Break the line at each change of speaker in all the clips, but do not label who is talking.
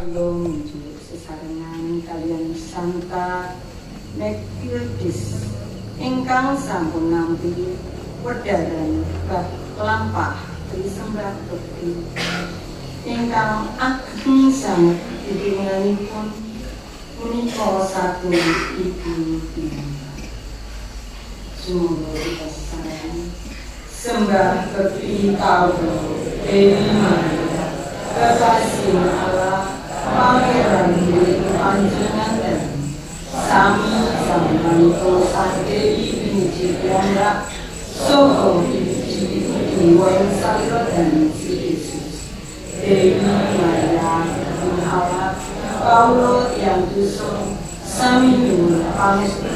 kawula muncul sesarengan kalian Santa Megildis ingkang sampun nampi wedharan bab lampah trisembah bekti ingkang ageng sanget dipinanipun menika saking Ibu Bintang. Sumangga kita sareng sembah bekti kawula Dewi Maria kekasih Allah pangeran Dewi panjenengan sami samanipun Dewi Binti Piyambak saha Ibu Dewi Salira dan Yesus Dewi Maria Allah kawula yang dosa sami nyuwun pangestu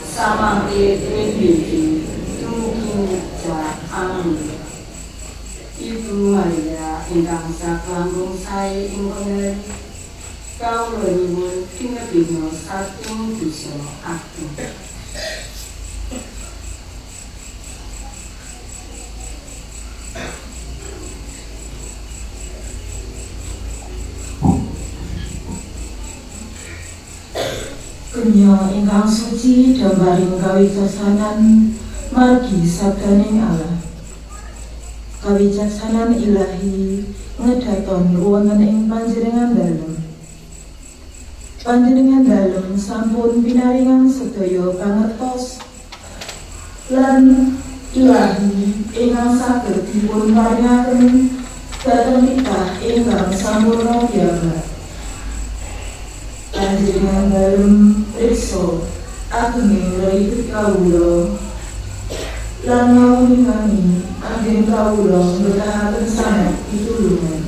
samangke Dewi dumugi amin. Ibu Maria ingkang saklambung sae ing pangeran kawula nyuwun kinebina saking dosa ageng.
Kenya ingkang suci dambaring kawicaksanan margi sabdaning Allah. Kawicaksanan ilahi ngedaton wonten ing panjenengan dalem. Panjenengan dalem sampun pinaringan sedaya pangertos lan ilahi ingkang saged dipun paringaken dhateng titah ingkang sampurna piyambak. Panjenengan dalem riksa ageng rai kawula lan ngawuninani anggen kawula mbetahaken sanget pitulungan.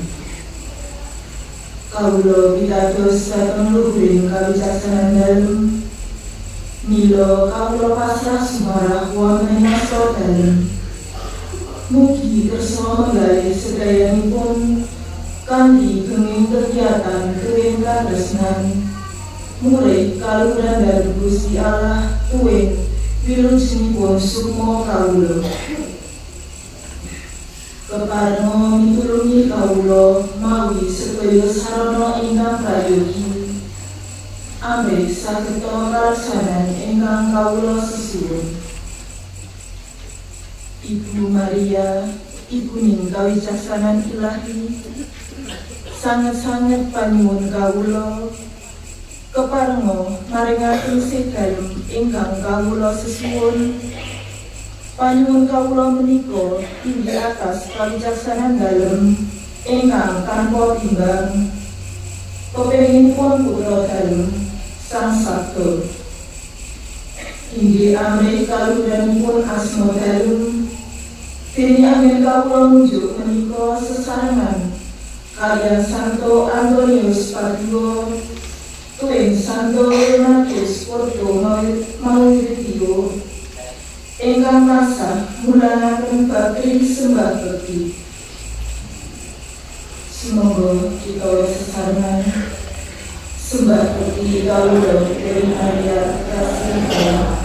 Kawula pitados dhateng luhuring kawicaksanan dalem mila kawula pasrah sumarah wonten ing asta dalem. Mugi kersa menggalih sedayanipun kanthi kenging kegiatan kenging katresnan murid kaluhuran dari Gusti Allah tuwin wilujengipun sukma kawula. Keparenga mitulungi kawula mawi sedaya sarana ingkang prayogi amrih saged kalaksanan ingkang kawula sesuwun. Ibu Maria, ibuning kawicaksanan ilahi, sanget-sanget panyuwun kawula keparenga maringaken sedalem ingkang kawula sesuwun. Panyuwun kawula menika inggih atas kawicaksanan dalem ingkang tanpa timbang pepénginipun putra dalem Sang Sabda. Inggih amrih kaluhuranipun asma dalem dene anggen kawula nunjuk menika sesarengan kaliyan Santo Antonius Padua tuwin Santo Leonardus Porto Mauricio ingkang tansah mulanaken bab sembah bekti. Semoga kita sesarengan sembah bekti kawula Dewi Maria kasih Allah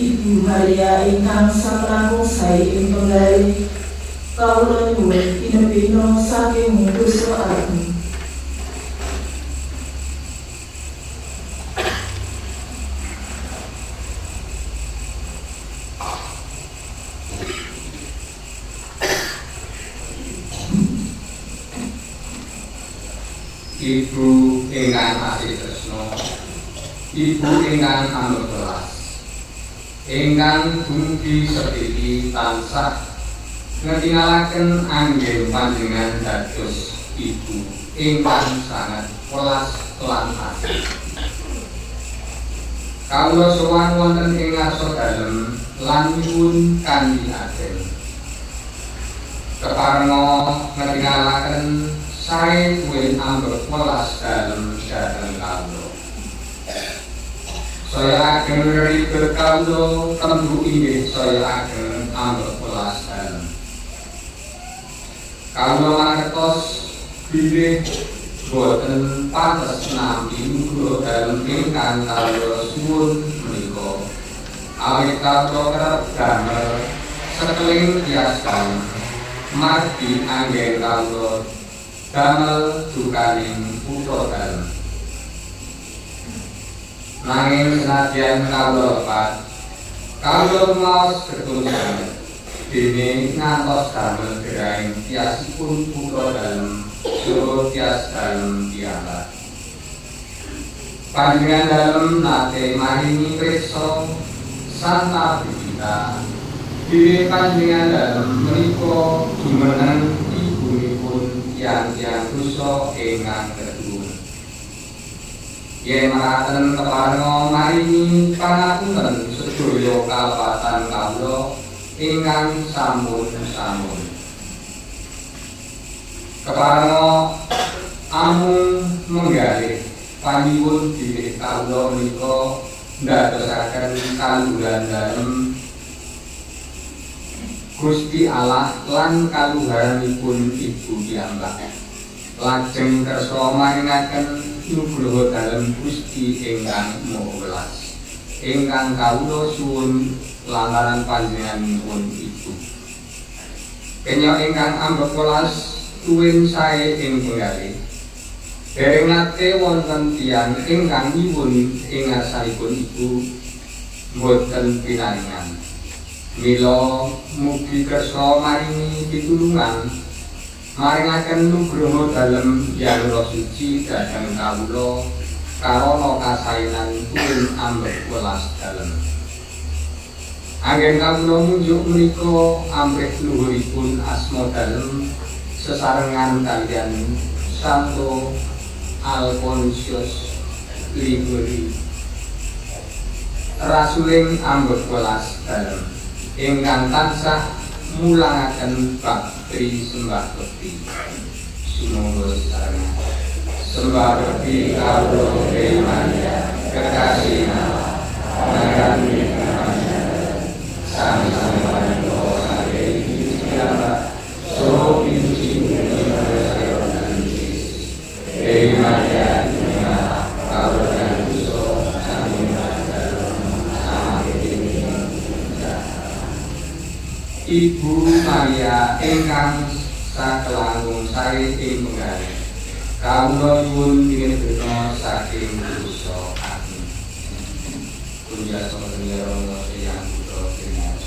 Ibu Maria ingkang saklambung sae ing penggalih kawula nyuwun kinebina saking dosa ageng.
Ibu ingkang asih tresna, Ibu ingkang ambelas, ingkang dumugi sedhiki tansah ngetingalaken anggen panjenengan dados Ibu ingkang sanget welas lan asih. Kawula sowan wonten ing ngarsa dalem lan nyuwun kanthi ageng keparenga ngetingalaken sae kuwi ambek welas dalem dhateng kawula. Saya ageng ribet kawula tembu inggih saya ageng ambek welas dalem. Kawula mangertos bilih boten pantes nampi nugroho dalem ingkang kawula suwun menika. Awit kawula kerep damel sekeling tias dalem margi anggen kawula damel dukaning kutha dalem. Nanging senadyan kawula lepat, kawula maos ketulusan dene ngantos damel geraing tiasipun kutha dalem suruh tias dalem piyambak. Panjenengan dalem nate maringi priksa Santa Brigida. Dene panjenengan dalem menika jumeneng ibunipun tiyang-tiyang dosa ingkang keduwun. Yen mekaten keparenga maringi pangapunten sedaya kalepatan kawula ingkang sampun. Keparenga amung menggalih panyuwun bilih kawula menika ndadosaken kanduran dalem Gusti Allah lan kaluharanipun Ibu piyambak. Lajeng kersa maringaken nugroho dalem Gusti ingkang Maha Welas ingkang kawula suwun lantaran panjenenganipun Ibu. Kenya ingkang ambek welas tuwin sae ing penggalih. Dereng nate wonten tiyang ingkang nyuwun ing ngarsanipun Ibu boten pinaringan. Mila mugi kersa maringi pitulungan maringaken nugroho dalem Hyang Roh Suci dhateng kawula karana kasainan tuwin ambek welas dalem. Anggen kawula munjuk menika amrih luhuripun asma dalem sesarengan kaliyan Santo Alfonsius Liguri rasuling ambek welas dalem ingkang tansah mulangaken bakti sembah bekti. Sumangga sareng sembah bekti kawula Dewi Maria kekasih Allah pangeran sami-sami panika saking piyambak saha pinuji Dewi Maria kawula dosa sami Ibu Maria ingkang sakelangkung sari ing penggalih kawula nyuwun pinurna saking dosa ati. Kunjasa Romo Hyang Putra Trinas.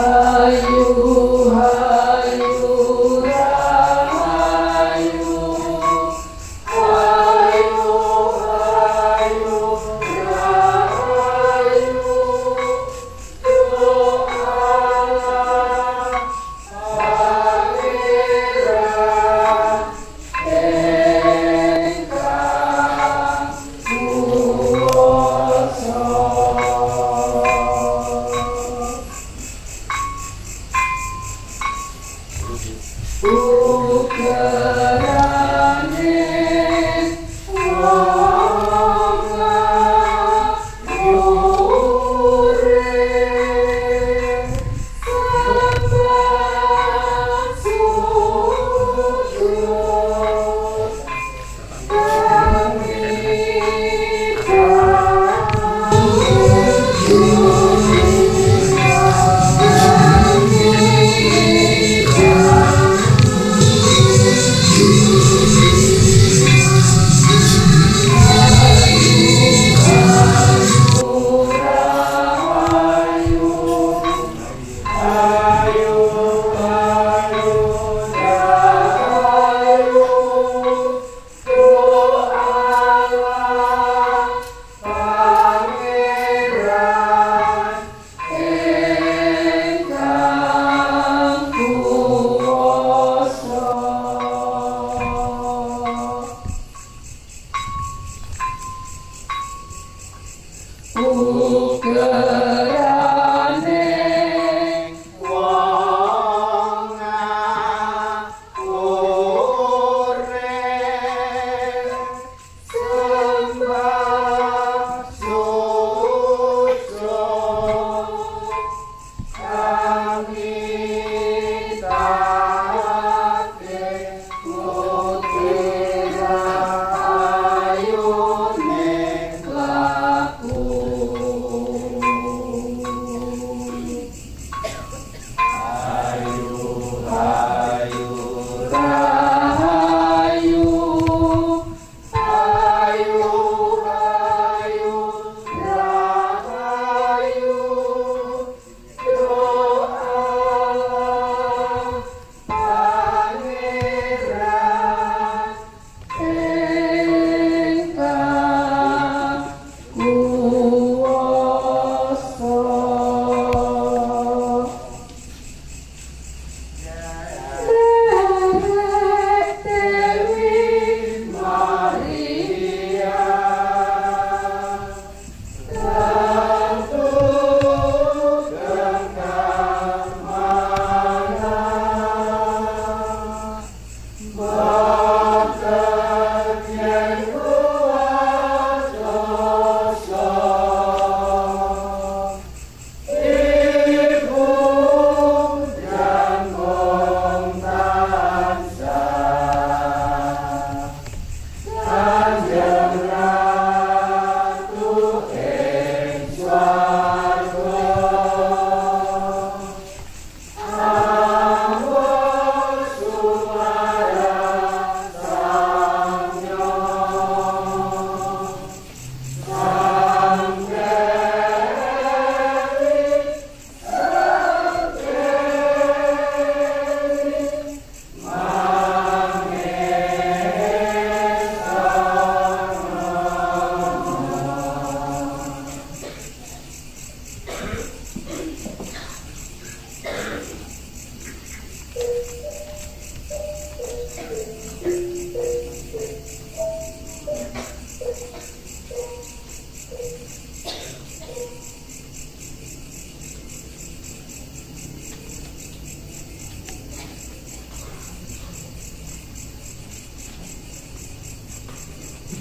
Hayu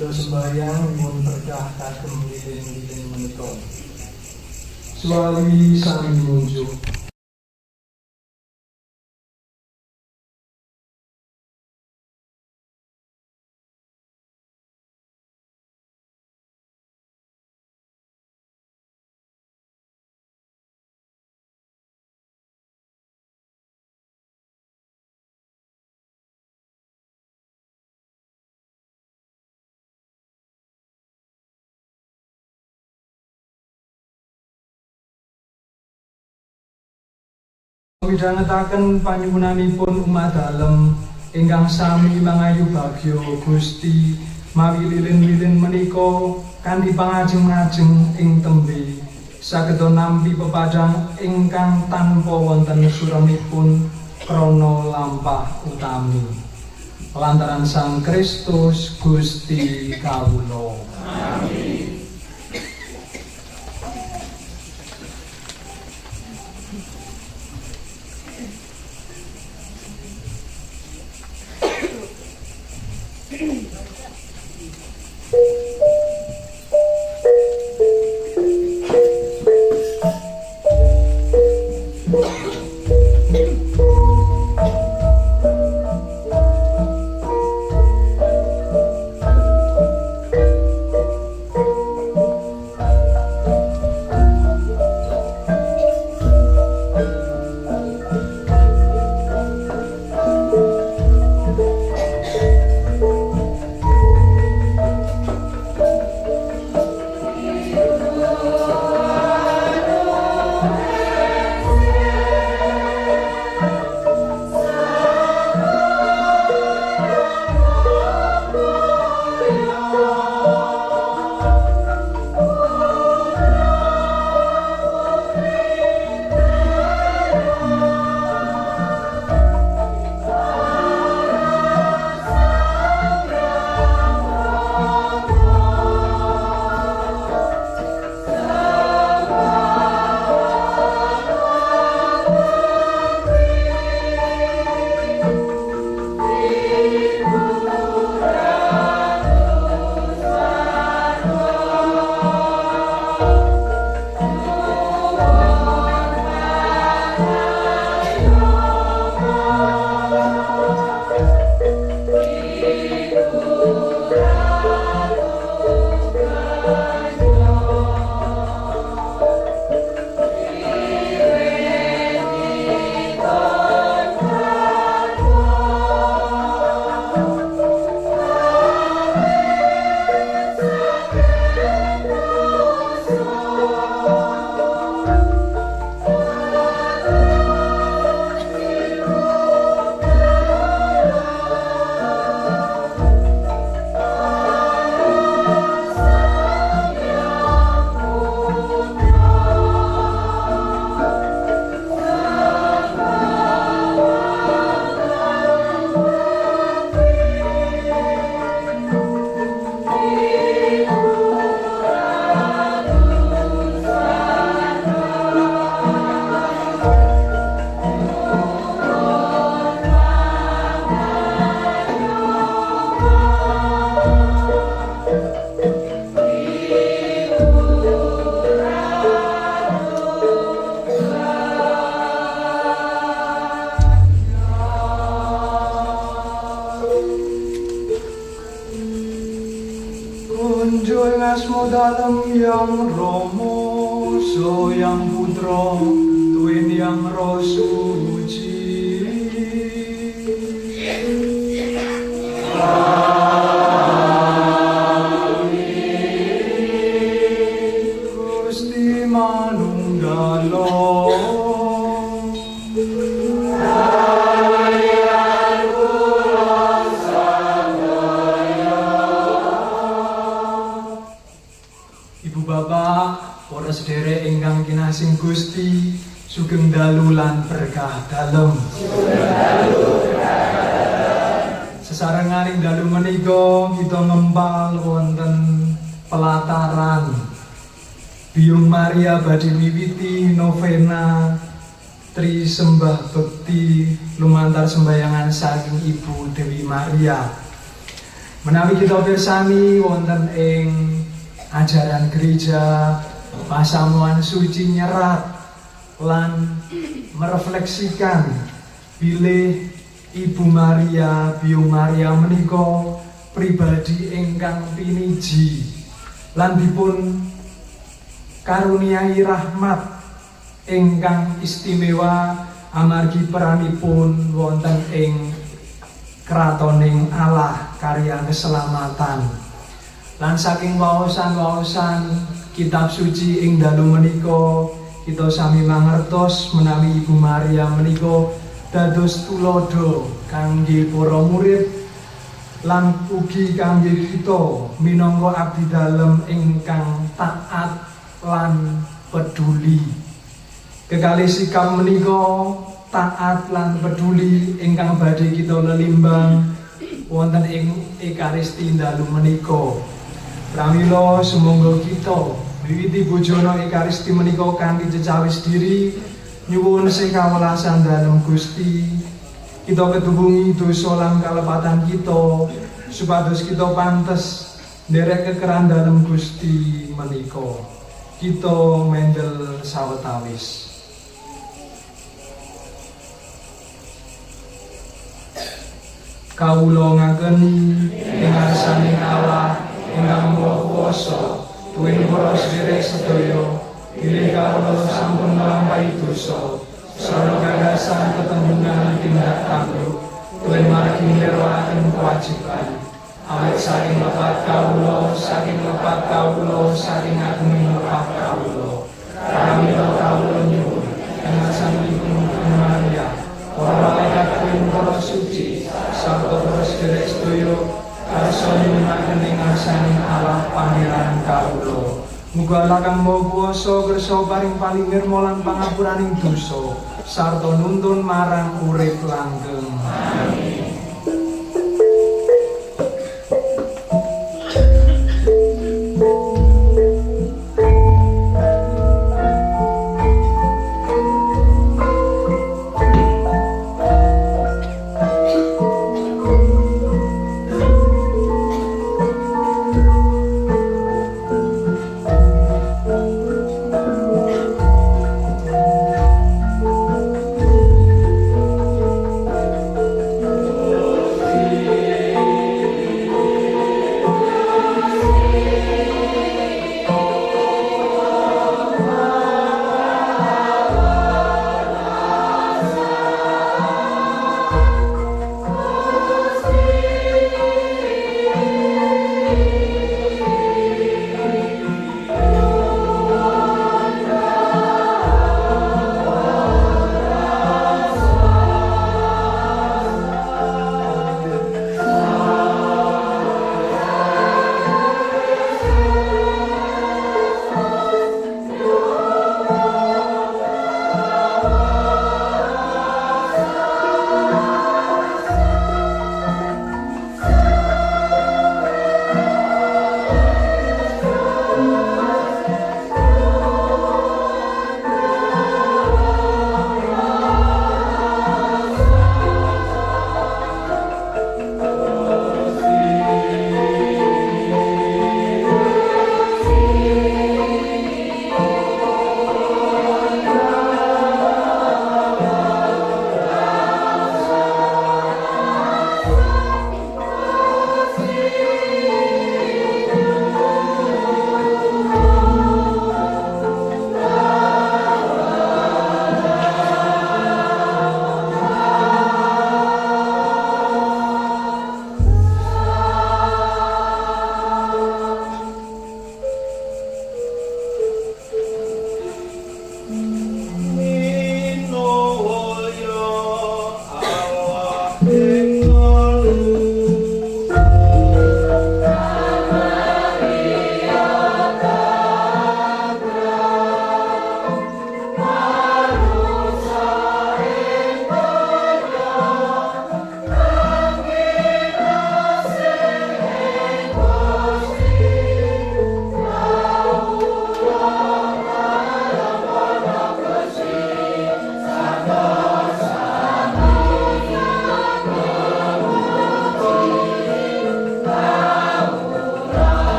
Kita sembahyang mun berkah kagem lilin-lilin menika. Suami sami munjuk. Midhangetaken panyuwunanipun umat dalem ingkang sami mangayu bagya Gusti mawi lilin-lilin menika kanthi pangajeng-ajeng ing tembe saged nampi pepadang ingkang tanpa wonten suranipun krana lampah utami lantaran Sang Kristus Gusti kawula. Amin. Tunjuk asmo dalam yang Romo, so yang Putra, tuin yang Roh Suci. Gusti Manunggalo. Ibu bapak, para sedherek ingkang kinasih Gusti, sugeng dalu lan berkah dalem. Sesarenganing dalu menika kita ngempal wonten pelataran Biung Maria badhe miwiti novena Tri Sembah Bekti lumantar sembayangan saking Ibu Dewi Maria. Menawi kita pirsani wonten ing ajaran gereja pasamuan suci nyerat lan merefleksikan bilih Ibu Maria Biung Maria menika pribadi ingkang piniji lan dipun karuniai rahmat ingkang istimewa amargi peranipun wonten ing kratoning Allah karya keselamatan. Lan saking waosan-waosan kitab suci ing dalu menika kita sami mangertos menawi Ibu Maria menika dados tulodo kangge para murid lan ugi kangge kita minangka abdi dalem ingkang taat lan peduli. Kekalih sikap menika taat lan peduli ingkang badhe kita lelimbang wonten ing Ekaristi dalu menika. Pramila sumangga kita wiwiti bojono Ekaristi menika kanthi cecawis diri nyuwun sing kawelasan dalem Gusti. Kita ketubungi dosa lan kalepatan kita supados kita pantes nderek kekeran dalem Gusti menika. Kita mendel sawetawis. Kawula ngageni ing ngarsaning Allah ingkang Maha Kuwasa, tuwin para sedherek sedaya, bilih kawula sampun nglampahi dosa, sareng gagasan tetembungan tindak tanduk, tuwin margi nglirwakaken kewajiban. Awit saking lepat kawula, saking agunging lepat kawula. Pramila kawula nyuwun ing ngarsanipun Maria, para malaikat tuwin para suci, sarta para sedherek sedaya karsa nyuwunaken ing ngarsaning Allah Pangeran kawula. Muga Allah kang Maha Kuwasa kersa paring palingirma lan pangapuraning dosa sarta nuntun marang urip langgeng. Amin.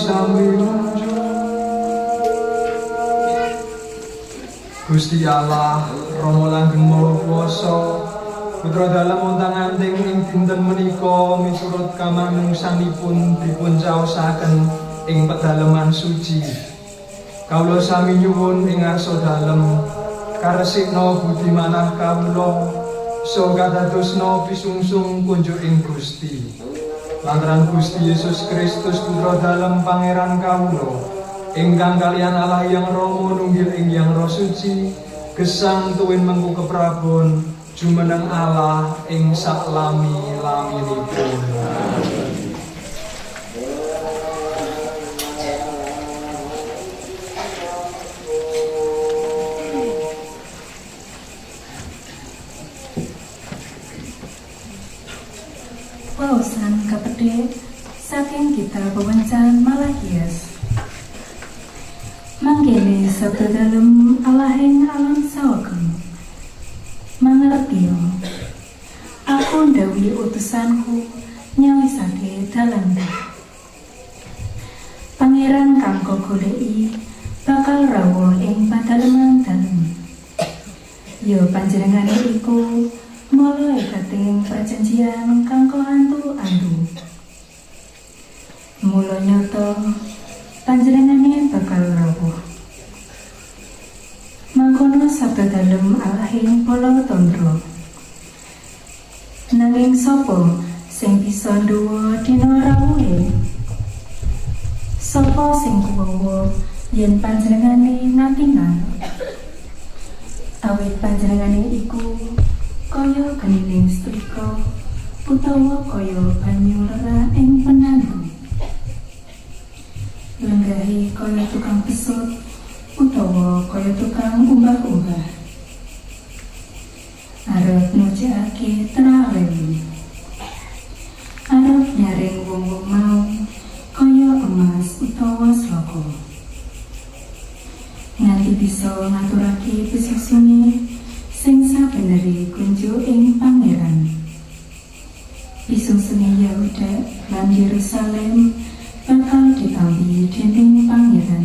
sami munjuk. Gusti Allah Rama langgeng maha kuwasa putra dalem ontang-anting ing dinten menika miturut kamanungsanipun dipun caosaken ing pedalaman suci. Kawula sami nyuwun ing ngarsa dalem karesikna budi manah kawula saha kadadosna pisungsung kunjuk ing Gusti. Lantaran Gusti Yesus Kristus putra dalem pangeran kawula ingkang kalian Allah yang Rama nunggil ing yang Roh Suci gesang tuwin mengku keprabon jumeneng Allah ing saklami-laminipun.
Wawasan kapedhe saking kitab Pewacan Malakias. Mangkene sabda dalem Allahing alam sawegem. Mangertiyo, aku ndawi utusanku nyawisake dalanku. Pangeran kang goleki bakal rawuh ing padalaman dalem. Yo panjenengane iku mulai kating perjanjian kanggo antu-antu. Mula nyoto panjenengane bakal rawuh. Mangkono sabda dalem Allahing Bala Tandra. Nanging sapa sing bisa nduwa dina rawuhe? Sapa sing kuwawa yen panjenengane natingal? Awit panjenengane iku kaya genining setrika utawa kaya banyu lerah ing penandu. Lenggahi kaya tukang pesut utawa kaya tukang umbah-umbah. Arep mujakake terawewi. Arep nyaring wong-wong mau kaya emas utawa sloka. Nganti bisa ngaturake pisusune sing sabeneri kunjuk ing pangeran. Pisusune Yahuda lan Yerusalem bakal ditampi dening pangeran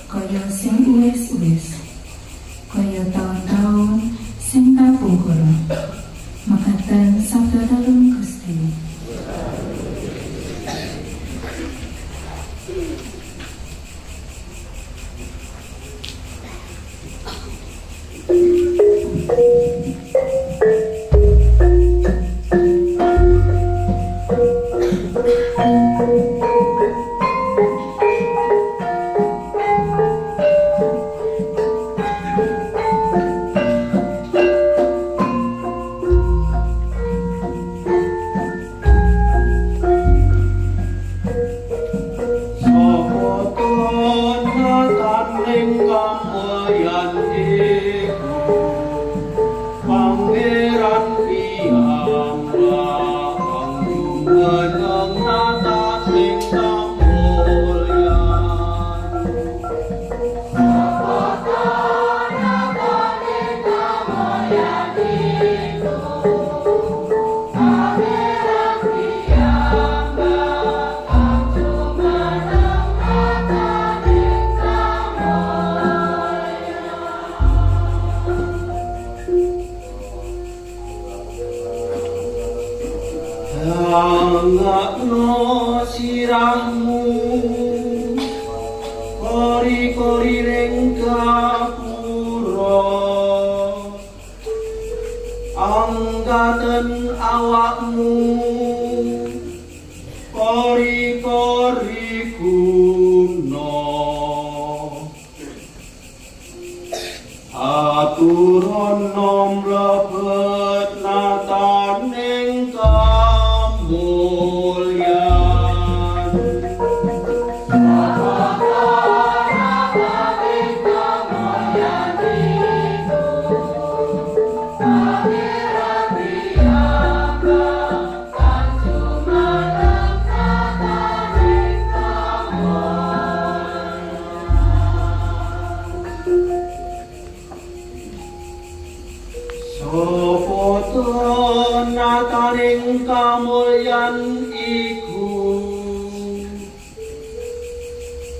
kaya sing uwis-uwis, kaya taun-taun sing kapungkur. Makaten sabda dalem Gusti.
Angakno sirahmu kori-kori ring gapura, anggaten awakmu kori-kori guna, aturon nom lebet nataning nataning kamulyan iku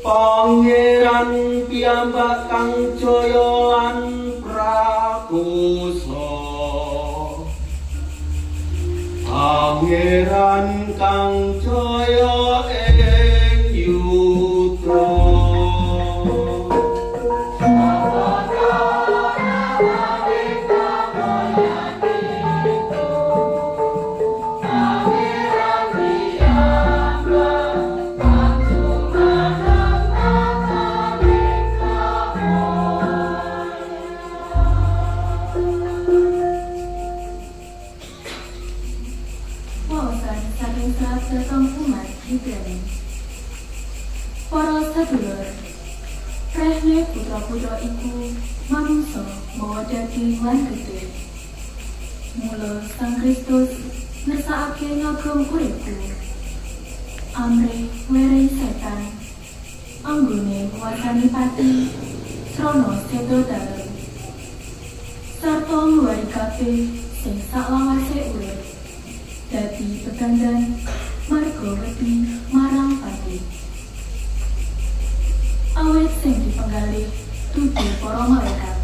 Pangeran piyambak kang jaya lan prakusa. Pangeran kang jaya ing yutra.
Para sedulur, rehne putra-putra iku manungsa mawa daging lan getih. Mula Sang Kristus ngersakake ngagem uripku. Amrih werehi setan, anggone nguwasani pati, srana sedo dalem. Sarta ngluwari kabeh sing saklawase urip. Dadi pegandan marga wedi marang pati. Awet sing dipenggalih dudu para malaikat.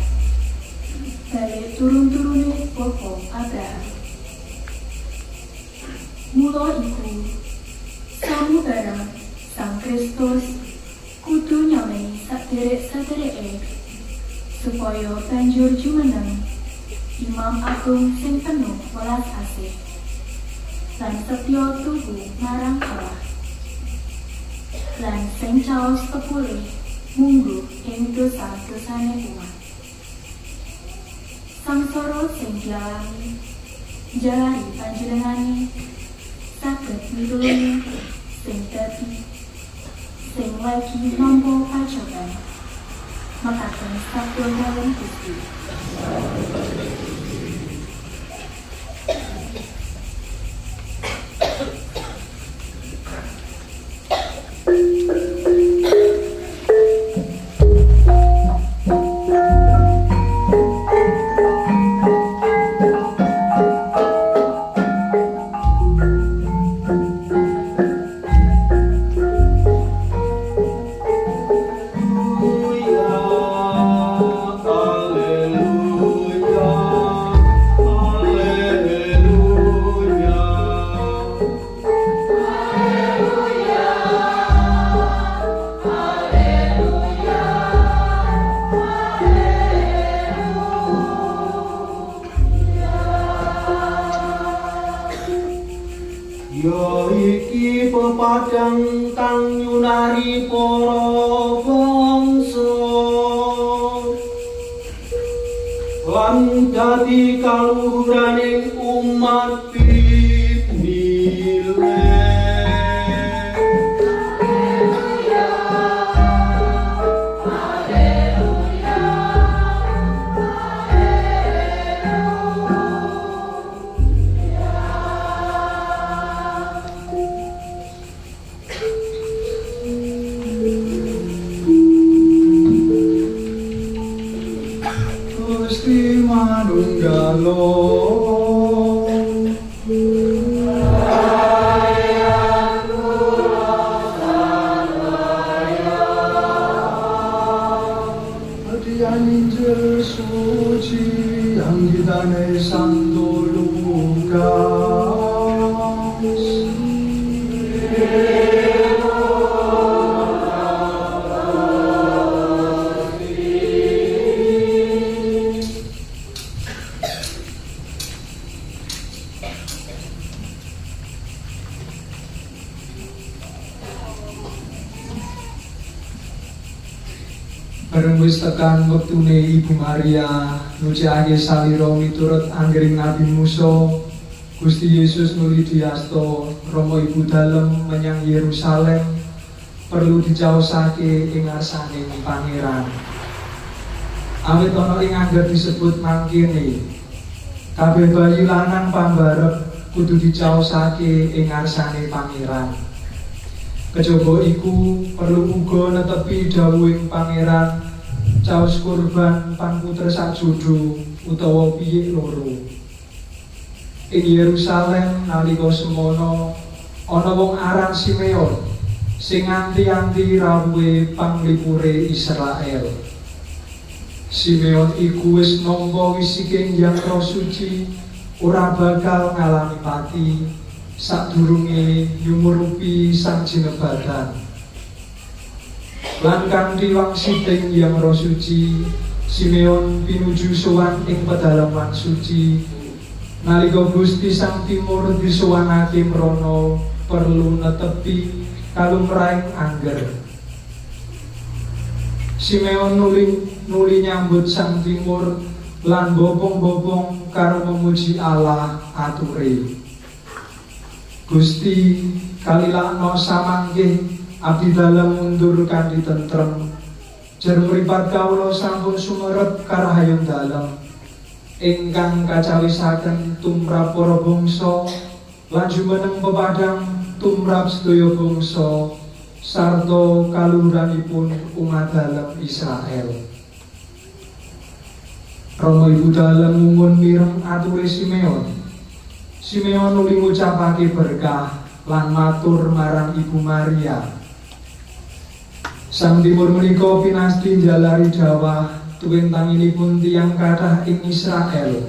Balik turun-turune Bapa Abraham. Mula iku samudara Sang Kristus kudu nyamehi saderek-sadereke supaya banjur jumeneng Imam Agung sing penuh welas asih lan setya tuhu marang Allah. Lan sing caos kepulih mungguh ing dosa-dosane umat. Sangsara sing dialami jalari panjenengane saged mitulungi sing dadi sing lagi nampa pacoban makaten sabda dalem Gusti.
Pepadang kang nyunari para bangsa lan dadi kaluhuraning umat pinilih.
Gusti Manunggala Hadiah Injil suci yang ditane Santo Lukas. Bareng wis tekan wektune Ibu Maria nucikake salira miturut anggering Nabi Musa, Gusti Yesus nuli diasta Rama Ibu dalem menyang Yerusalem perlu dicaosake ing ngarsaning Pangeran. Awit ana ing angger disebut mangkene, kabeh bayi lanang pambarep kudu dicaosake ing ngarsane Pangeran. Kejaba iku perlu uga netepi dawuhing Pangeran caos kurban pangputer sakjodo utawa piyik loro. Ing Yerusalem nalika semono ana wong aran Simeon sing anti-anti rawuhe panglipure Israel. Simeon iku wis nampa wisike Hyang Roh Suci ora bakal ngalami pati sadurunge nyumurupi sang jinebadan. Lan kanthi wangsiting Hyang Roh Suci, Simeon pinuju sowan ing pedalaman suci. Nalika Gusti Sang Timur disowanake mrana perlu netepi kalumrahing angger. Simeon nuli nyambut Sang Timur lan bopong-bopong karo memuji Allah ature. Gusti kalilakno samangke abdi dalem mundur kanthi tentrem. Jer mripat kawula sampun sumerep karahayung dalem ingkang kacawisaken tumrap para bangsa lan jumeneng pepadang tumrap sedaya bangsa sarta kaluhuranipun umat dalem Israel. Rama Ibu dalem mungun mireng ature Simeon. Simeon nuli ngucapake berkah lan matur marang Ibu Maria. Sang Timur menika pinasti njalari dawah tuwintanginipun tiyang kathah ing Israel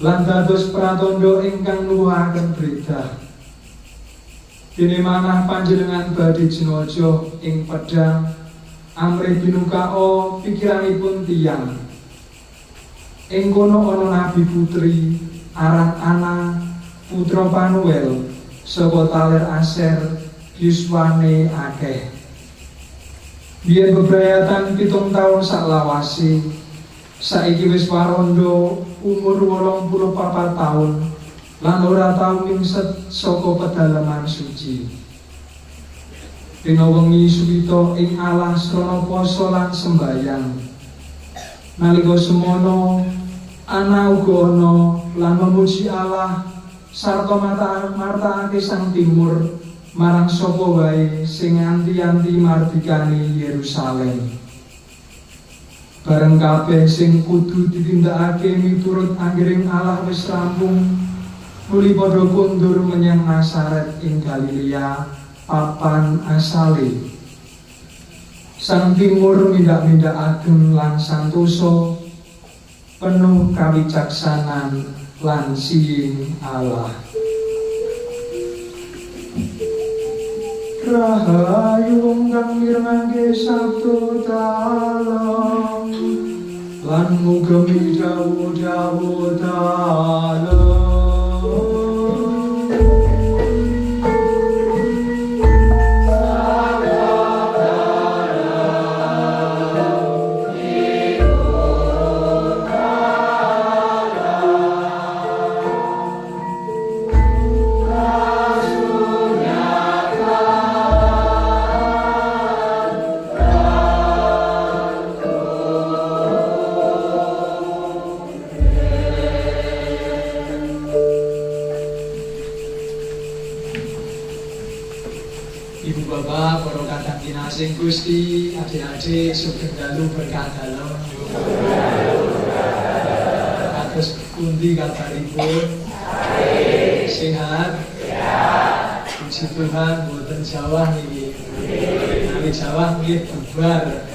lan dados pratandha ingkang nuwuhaken bredha. Dene manah panjenengan badhe jinaja ing pedang amrih binukao pikiranipun tiyang. Ing kono ana nabi putri aran Ana putra Panuel saka taler Aser yuswane akeh. Biyen bebrayatan 7 taun saklawase, saiki wis warondo umur 84 taun lan ora tau mingset saka pedalaman suci. Dina wengi suwita ing alah srana poso lan sembayang. Nalika semono Ana uga ana lan memuji Allah sarta martakake Sang Timur marang sapa wae sing anti-anti mardikani Yerusalem. Bareng kabeh sing kudu ditindakake miturut anggering Allah wis rampung, nuli padha kondur menyang Nazaret ing Galilea, papan asale. Sang Timur mindak-mindakaken lan santosa, penuh kawicaksanan lan siing Allah. Rahayu kang mirengake sabda dalem lan mugi dawuh-dawuh dalem. Ibu bapak, para kadang kinasih Gusti, adik-adik sugeng dalu berkah dalem. Kados pundi kabaripun? Sehat? Puji Tuhan, boten jawah niki. Nami jawah nggih bubar.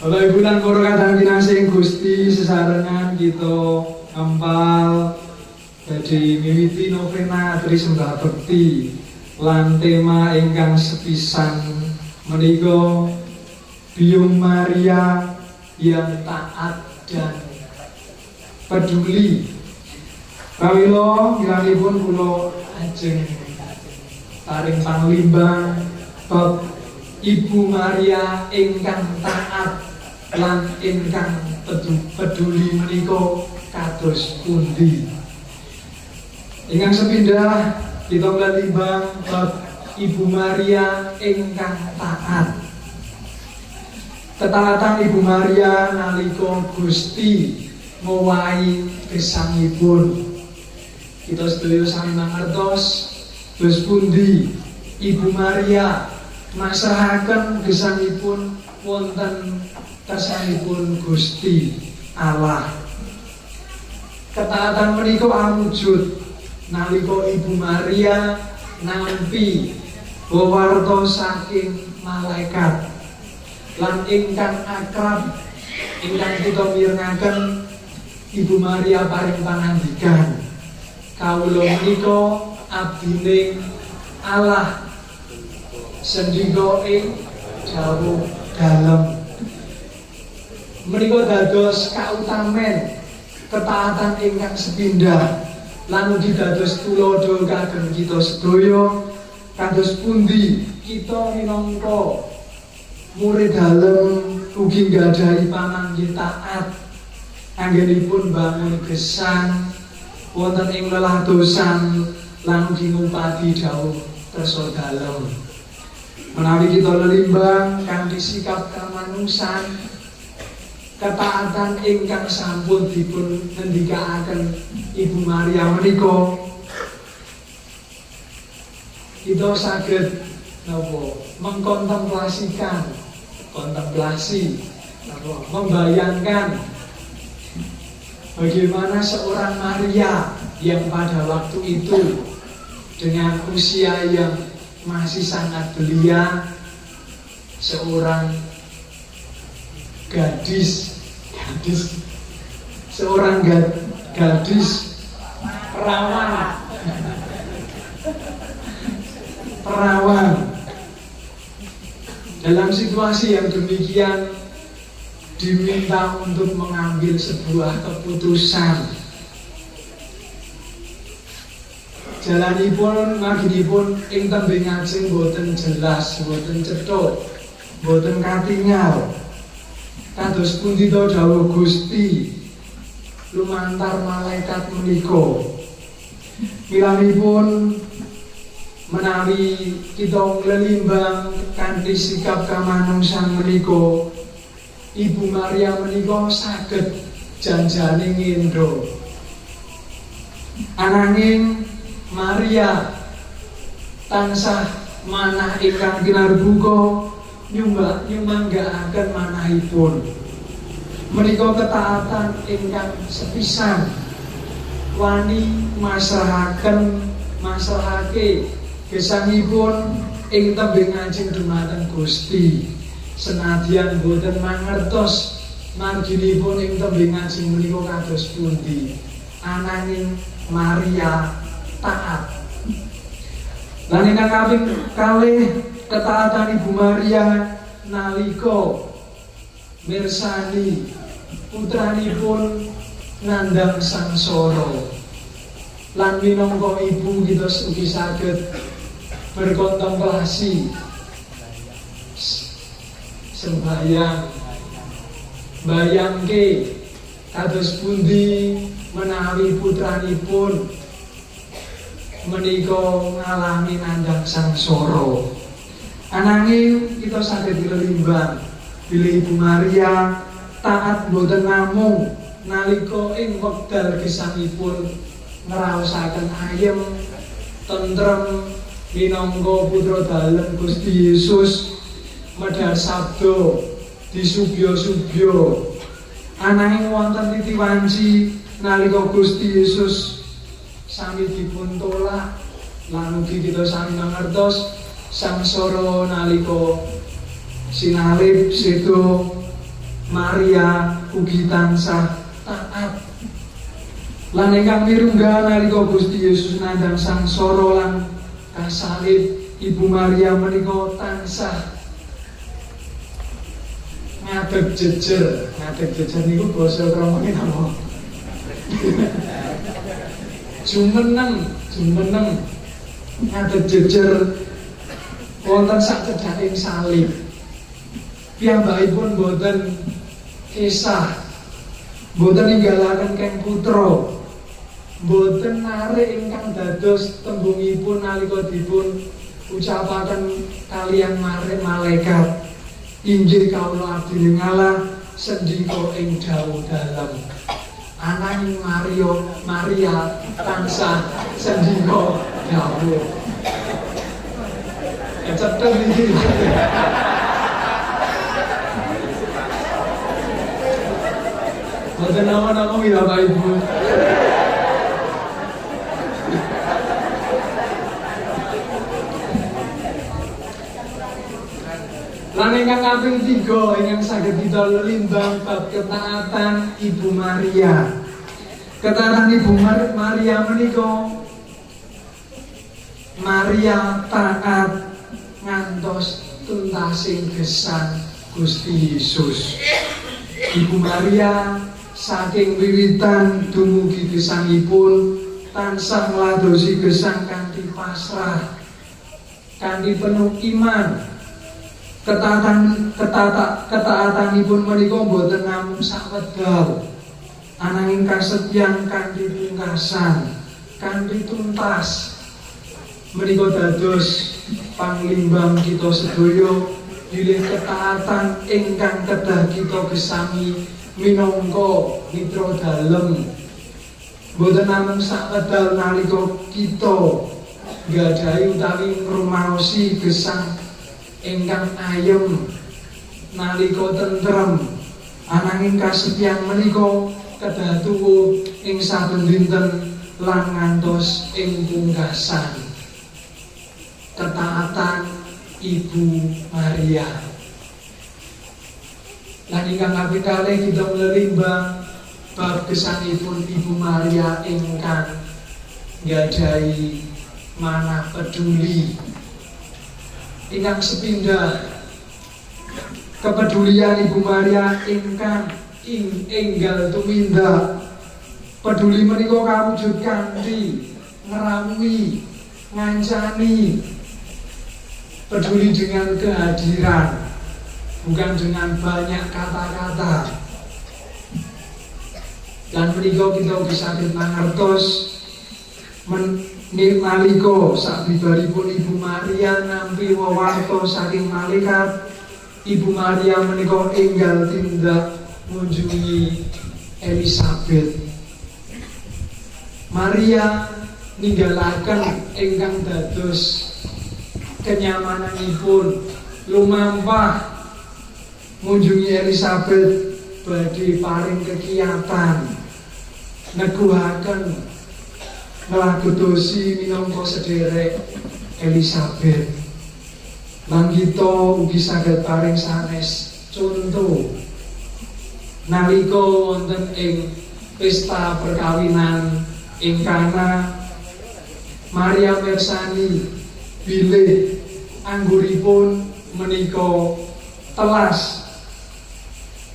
Bapak Ibu lan para kadang kinasih Gusti, sesarengan kita ngempal jadi miwiti novena Tri Sembah Bekti lan tema ingkang sepisan menika Biung Maria yang taat dan peduli. Kawula milanipun kula ajeng paring panglimbang bab Ibu Maria ingkang taat lan ingkang peduli menika kados pundi. Ingkang sepindah kita mletimbang bab Ibu Maria ingkang taat. Ketaatan Ibu Maria nalika Gusti ngowahi gesangipun. Kita sedaya sami mangertos dos pundi Ibu Maria masrahaken gesangipun wonten kersangipun Gusti Allah. Ketaatan menika awujud nalika Ibu Maria
nampi wewarta saking malaikat lan ingkang akrab ingkang kita mirengaken Ibu Maria paring pangandikan, kawula menika abdining Allah sendika ing jauh dalem. Menika dados kautamen ketaatan ingkang sepindah lan ugi dados tulodo kagem kita sedaya kados pundi kita minangka murid dalem ugi nggadahi pamanggih taat anggenipun bangun gesang wonten ing leladosan lan ugi ngumpadi dawuh kersa dalem. Menawi kita lelimbang kanthi sikap kamanungsan ketaatan ingkang sampun dipun ngendikaaken Ibu Maria menika, kita saged mengkontemplasikan, membayangkan bagaimana seorang Maria yang pada waktu itu dengan usia yang masih sangat belia, seorang gadis perawan dalam situasi yang demikian diminta untuk mengambil sebuah keputusan. Jalanipun marginipun ing tembing ajeng boten jelas, boten cetha, boten katingal. Kados pundi to dawuh Gusti lumantar malaikat menika. Milanipun menawi kita lelimbang kanthi sikap kamanungsan menika, Ibu Maria menika saged janjane ngendho. Ananging Maria tansah manah ingkang kinarbuka nyumanggaaken manahipun. Menika ketaatan ingkang sepisan wani masrahake gesangipun ing tembing ajeng dumateng Gusti. Senadyan boten mangertos marginipun ing tembing ajeng menika kados pundi, ananging Maria taat. Lan ingkang kaping kalih ketaatan Ibu Maria nalika mirsani putranipun nandhang sangsara. Lan minangka ibu kita ugi saged berkontemplasi sembahyang bayangke kados pundi menawi putranipun menika ngalami nandhang sangsara. Ananging kita saged dilelimbang bilih Ibu Maria taat boten namung nalika ing wekdal gesangipun ngraosaken ayem tentrem minangka putra dalem Gusti Yesus medhar sabda disubya-subya. Ananging wonten titi wanci nalika Gusti Yesus sami dipun tolak lan ugi kita sami mangertos sangsara nalika sinalib sedo Maria ugi tansah taat. Lan ingkang mirungga nalika Gusti Yesus nandhang sangsara lan kasalib, Ibu Maria menika tansah ngadeg jejer. Ngadeg jejer niku basa kromone napa? Jumeneng ngadeg jejer wonten sak cedhaking salib. Piyambakipun boten kisah, boten ninggalaken keng putra, boten narik ingkang dados tembungipun nalika dipun ucapaken kaliyan malaikat, inggih kawula abdi Allah sendika ing dawuh dalem. Ananging Maria tansah sendika dawuh. Cetha iki. Boten nama-nama ya Bapak Ibu. Lan ingkang kaping 3 ingkang saged kita limbang bab ketaatan Ibu Maria. Ketaatan Ibu Maria menika Maria taat ngantos tuntasing gesang Gusti Yesus. Ibu Maria saking wiwitan dumugi gesangipun tansah ngladosi gesang kanthi pasrah, kanthi penuh iman. Ketaatanipun menika boten namung sawedal, ananging kasetyan kanthi pungkasan, kanthi tuntas. Menika dados panglimbang kita sedaya bilih ketaatan ingkang kedah kita gesami minangka mitra dalem. Boten namung sawedal nalika kita nggadahi utawi ngrumaosi gesang ingkang ayem nalika tentrem, ananging kasetyan menika kedah tuwuh ing saben dinten lan ngantos ing pungkasan. Ketaatan Ibu Maria. Lan ingkang kaping kalih kita mlelimbang bab gesangipun Ibu Maria ingkang nggadahi manah peduli. Ingkang sepindah kepedulian Ibu Maria ingkang enggal tumindak. Peduli menika kawujud kanthi ngrawuhi, ngancani. Peduli dengan kehadiran, bukan dengan banyak kata-kata. Dan menika kita bisa mangertos nalika sabibaripun Ibu Maria nampi wewarta saking malaikat, Ibu Maria menika enggal tindak ngunjungi Elisabet. Maria ninggalaken ingkang dados kenyamananipun lumampah ngunjungi Elisabet badhe paring kekiyatan, neguhaken nglagodosi minangka sederek Elisabet. Lan kita ugi saged paring sanes contoh nalika wonten ing pesta perkawinan ing Kana, Maria mirsani bilih angguripun menika telas.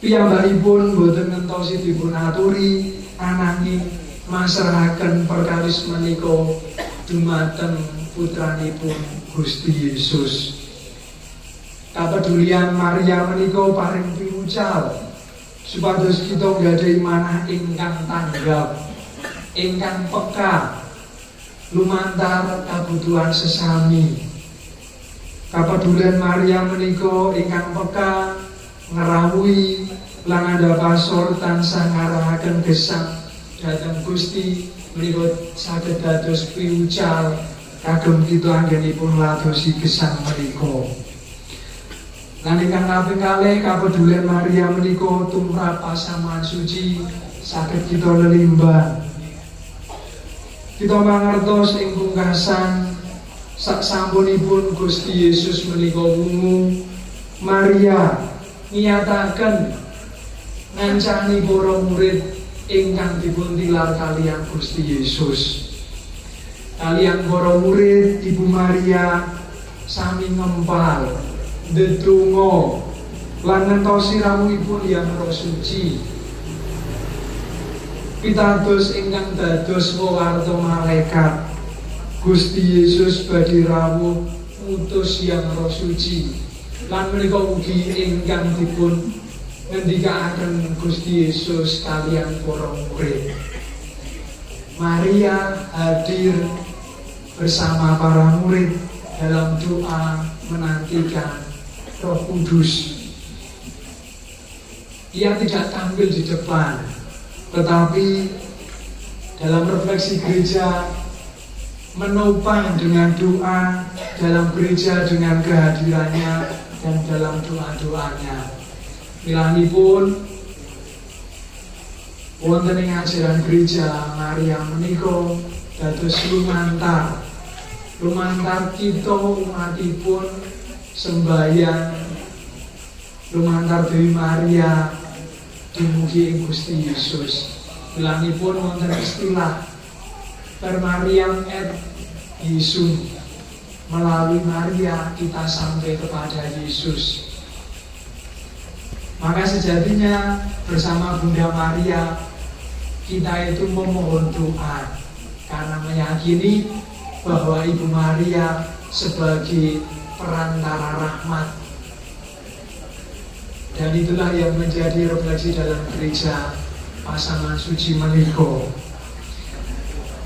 Piyambakipun boten ngentosi dipun aturi, ananging masrahaken perkawis menika dumateng putranipun Gusti Yesus. Kapedulian Maria menika paring piwucal supados kita nggadahi manah ingkang tanggap, ingkang peka lumantar kabutuhan sesami. Kapedulian Maria menika ingkang peka ngrawuhi lan andhapasor tansah ngarahaken gesang dhateng Gusti menika saged dados piwucal kagem kita anggenipun ngladosi gesang menika. Lan ingkang kaping kalih kapedulian Maria menika tumrap pasaman suci saged kita lelimbang. Kita mangertos ing pungkasan saksampunipun Gusti Yesus menika wungu, Maria nyataken ngancani para murid ingkang dipun tilar kaliyan Gusti Yesus. Kaliyan para murid Ibu Maria sami ngempal, ndedonga lan ngentosi rawuhipun Hyang Roh Suci. Pitados ingkang dados wewarta malaikat, Gusti Yesus badhe rawuh ngutus Hyang Roh Suci. Lan menika ugi ingkang dipun ngendikaaken Gusti Yesus kaliyan para murid. Maria hadir bersama para murid dalam doa menantikan Roh Kudus. Ia tidak tampil di depan, tetapi dalam refleksi gereja menopang dengan doa, dalam gereja dengan kehadirannya dan dalam doa-doanya. Milanipun wonten ing ajaran gereja Maria menika dados lumantar kita umatipun sembahyang lumantar Dewi Maria dumugi ing Gusti Yesus. Bilangipun wonten istilah per Mariam et Yesus, melalui Maria kita sampai kepada Yesus. Maka sejatinya bersama Bunda Maria kita itu memohon doa karena meyakini bahwa Ibu Maria sebagai perantara rahmat. Dan itulah yang menjadi refleksi dalam gereja pasangan suci menika.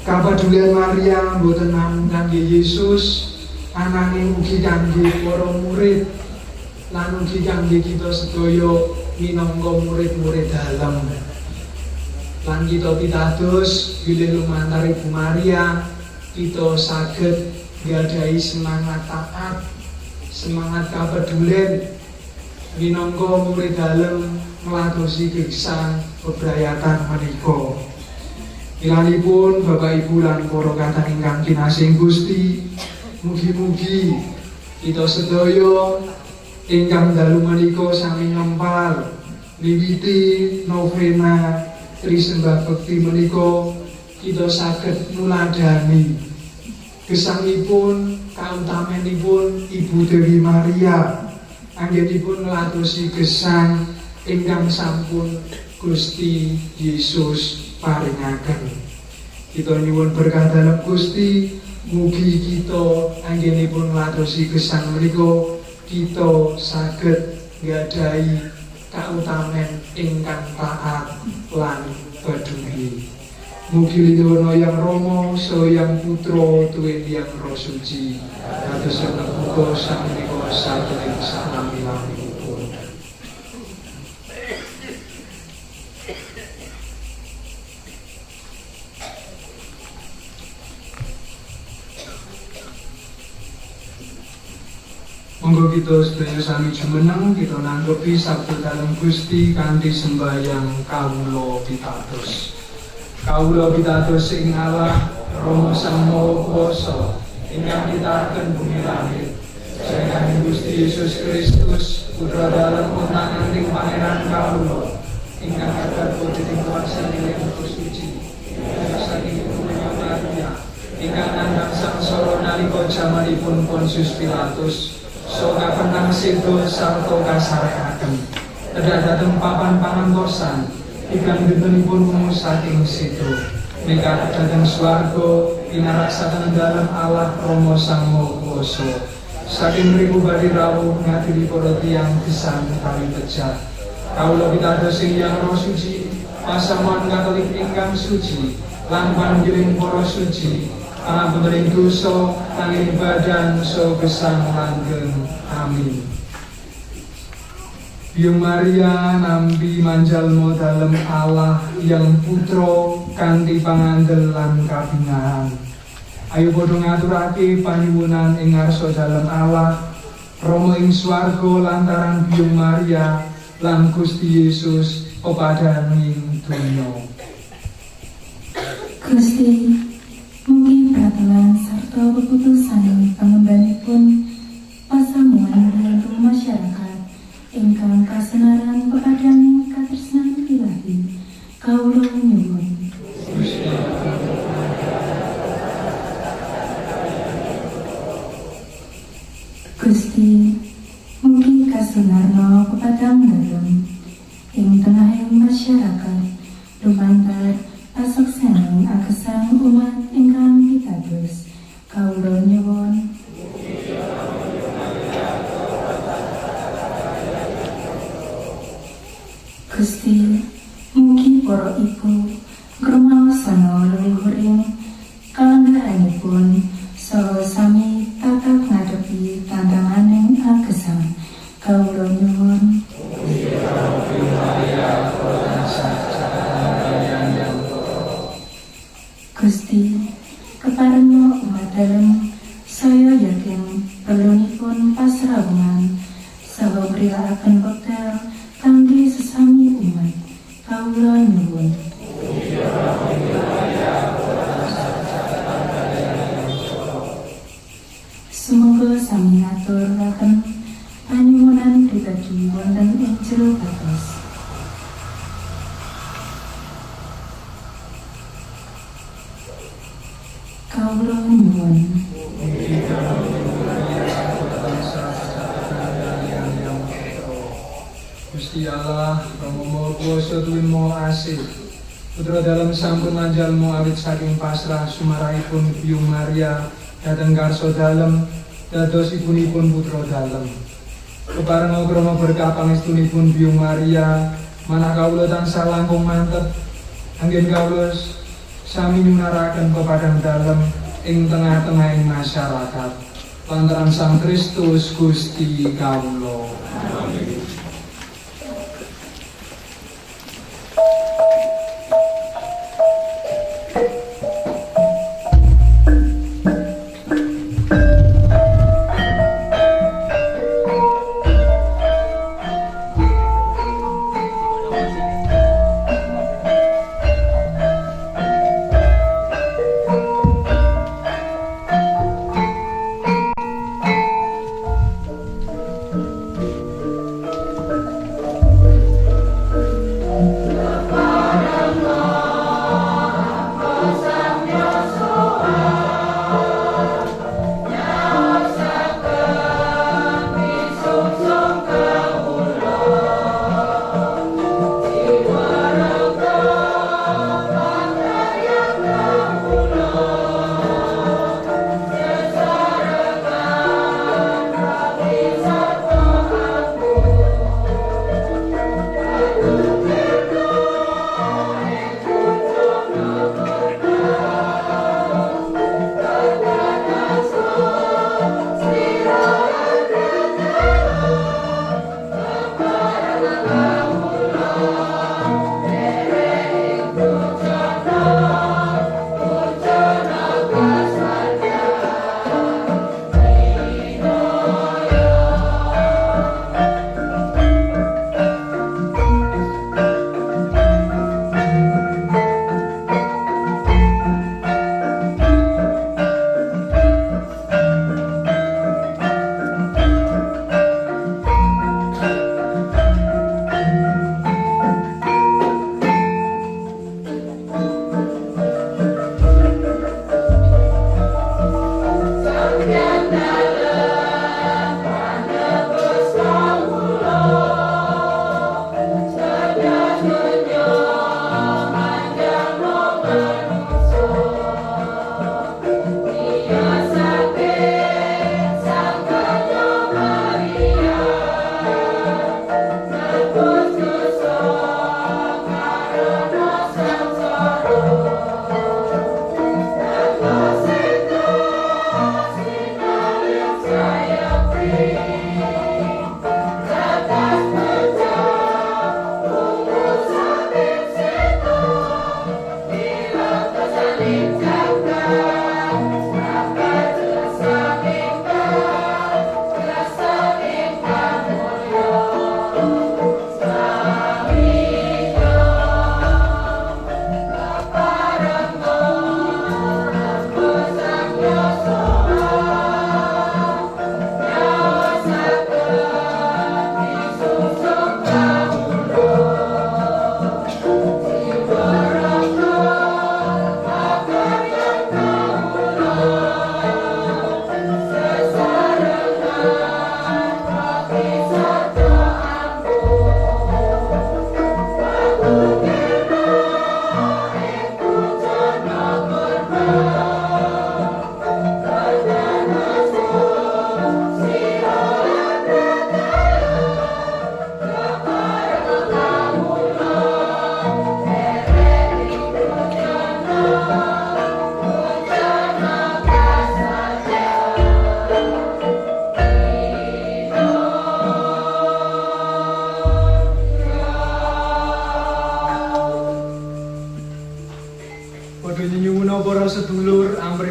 Kapadulian Maria boten namung kangge Yesus, ananging ugi kangge para murid lan ugi kangge kita sedaya minangka murid-murid dalem. Lan kita pitados bilih lumantar Ibu Maria kita saged nggadahi semangat taat, semangat kapedulian minangka murid dalem ngladosi gesang bebrayatan menika. Ilanipun Bapak Ibu lan para kadang ingkang kinasih Gusti, mugi-mugi kita sedaya ingkang dalu menika sami ngempal miwiti novena Trisembah Bekti menika kita saged nuladani gesangipun kautamanipun Ibu Dewi Maria anggenipun ngladosi gesang ingkang sampun Gusti Yesus paringaken. Kita nyuwun berkah dalem Gusti, mugi kita anggenipun ngladosi gesang menika kita saged nggadahi kautamen ingkang taat lan peduli. Mugi lidono yang Rama so yang Putra tuwin yang Roh Suci. Dados muga samenika saged salami-laminipun. Monggo kita sedaya sami jumeneng kita nanggepi sabda dalem Gusti kanthi sembahyang kawula pitados. Kawula pitados ing Allah Rama Sang Maha Kuwasa ingkang nitahaken bumi langit. Saking Gusti Yesus Kristus putra dalem untanganing pangeran kawula ingkang kathah dening kuasa Roh Suci. Saking Bunda Maria ingkang nandhang sangsara nalika jamanipun Pontius Pilatus. Soka penang sido sarto kasarekaken kedah dateng papan pangantosan iklan dintenipun mung saking sido meka dateng swarga pinaraksaken dalem Allah Rama Sang Maha Kuwasa saking mriku badhe rawuh ngadili para tiyang gesang kali pejah kawula pitados ing Yang Roh Suci pasamuan Katolik ingkang suci lan panjenengan para suci pangapunten dosa kangge badan so gesang langgeng. Amin. Biung Maria nampi manjalmo dalem Allah yang Putra kanthi pangandel lan kabingahan. Ayo padha ngaturake panyuwunan ing ngarsa dalem Allah Rama ing swarga lantaran Biung Maria lan Gusti Yesus pepadhaning donya.
Gusti mugi pratelan sarta keputusan pangembanipun pasamuan dalam masyarakat ingkang kasenaran pepadhaning katresnan ilahi kawula nyuwun. Gusti mugi kasunarno pepadang dalem ing tengahing masyarakat lumantar pasuksaning agesang umat ingkang pitados kawula nyuwun. Gusti mugi para ibu ngrumaosana leluhuring kalenggahanipun saha sami tatap ngadepi tantanganing agesang kawula nyuwun. Gusti keparenga umat dalem saya yakin perlunipun pasrawungan saha mrilakaken wekdal kangge sesami umat kawula nyuwun. Semoga sami ngaturaken panyuwunan pribadi amargi wonten ing jero bagus. Kawula nyuwun
Gusti Allah, Rama Maha Kuwasa tuwin Maha Asih. Putra dalem sampun manjalmu awit saking pasrah sumarahipun Biyung Maria dhateng karsa dalem dados ibunipun putra dalem. Keparenga krana berkah pangestunipun Biyung Maria, manah kawula tansah langkung mantep anggen kawula sami nyunaraken pepadang dalem ing tengah-tengahing masyarakat. Lantaran Sang Kristus Gusti kawula. Amin.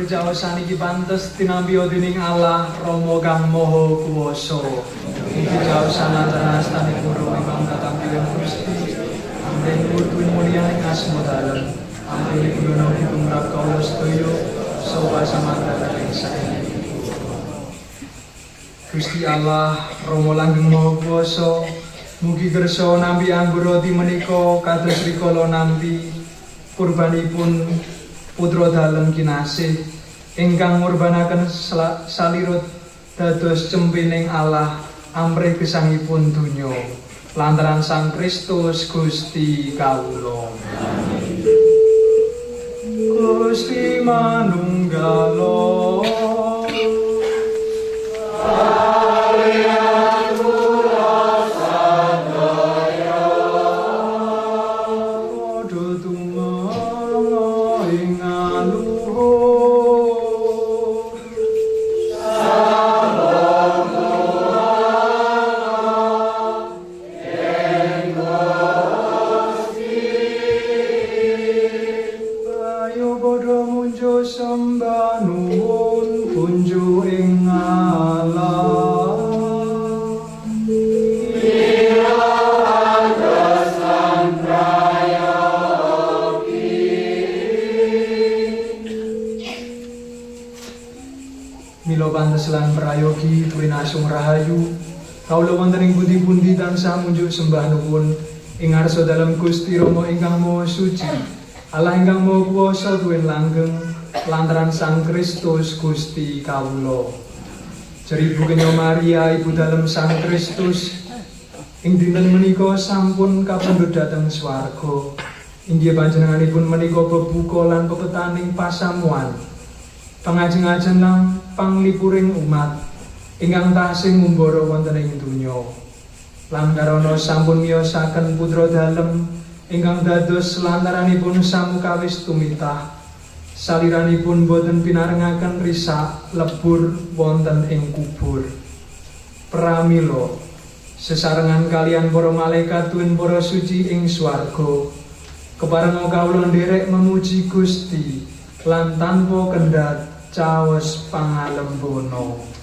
Jawasan iki pantes tinampi dening Allah Rama kang Maha Kuwasa. Iki jawasan antara astane pura ingkang katampilan Gusti. Amben mutu mulyane asma dalem. Amben kula tumrap kawula sedaya saha samantara ing saiki. Gusti Allah Rama langgeng maha kuwasa, mugi kersa nampi anggur roti menika kados rikala nampi kurbanipun putra dalem kinasih ingkang ngurbanaken salirut dados cempening Allah amrih gesangipun donya lantaran Sang Kristus Gusti kawula. Gusti manunggala lan prayogi tuwin asung rahayu kawula wonten ing pundi-pundi tansah munjuk sembah nuwun ing ngarsa dalem Gusti Rama ingkang Maha Suci Allah ingkang Maha Kuwasa tuwin langgeng lantaran Sang Kristus Gusti kawula. Jeribu kenya Maria ibu dalem Sang Kristus ing dinten menika sampun kapundhut dhateng swarga inggih panjenenganipun menika bebuka lan pepetaning pasamuan pangajeng-ajeng lan panglipuring umat ingkang tasih ngumbara wonten ing donya. Lan karana sampun miyosaken putra dalem ingkang dados lantaranipun samukawis tumitah, saliranipun boten pinarengaken risak lebur wonten ing kubur. Pramila sesarengan kalian para malaikat tuwin para suci ing swarga keparenga kawula nderek memuji Gusti lan tanpa kendhat caos pangalembono.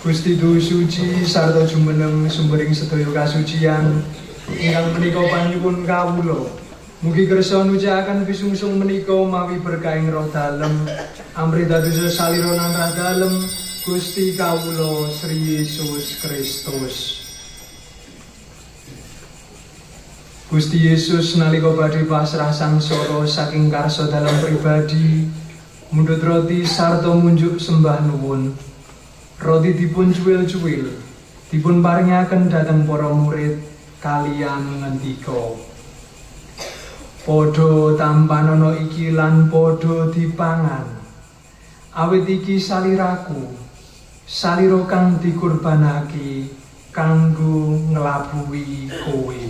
Gusti Duh suci sarta jumeneng sumbering sedaya kasucian ingkang menika panyuwun kawula. Mugi kersa nucakaken pisungsung menika mawi berkahing roh dalem amrih dados salira lan rah dalem Gusti kawula Sri Yesus Kristus. Gusti Yesus nalika badhe pasrah sangsara saking karsa dalem pribadi mundhut roti sarta munjuk sembah nuwun. Roti dipun cuwil-cuwil, dipun paringaken dhateng para murid kaliyan ngendika, "Padha tampanana iki lan padha dipangan. Awit iki saliraku, salira kang dikurbanake kanggo nglabuhi kowe.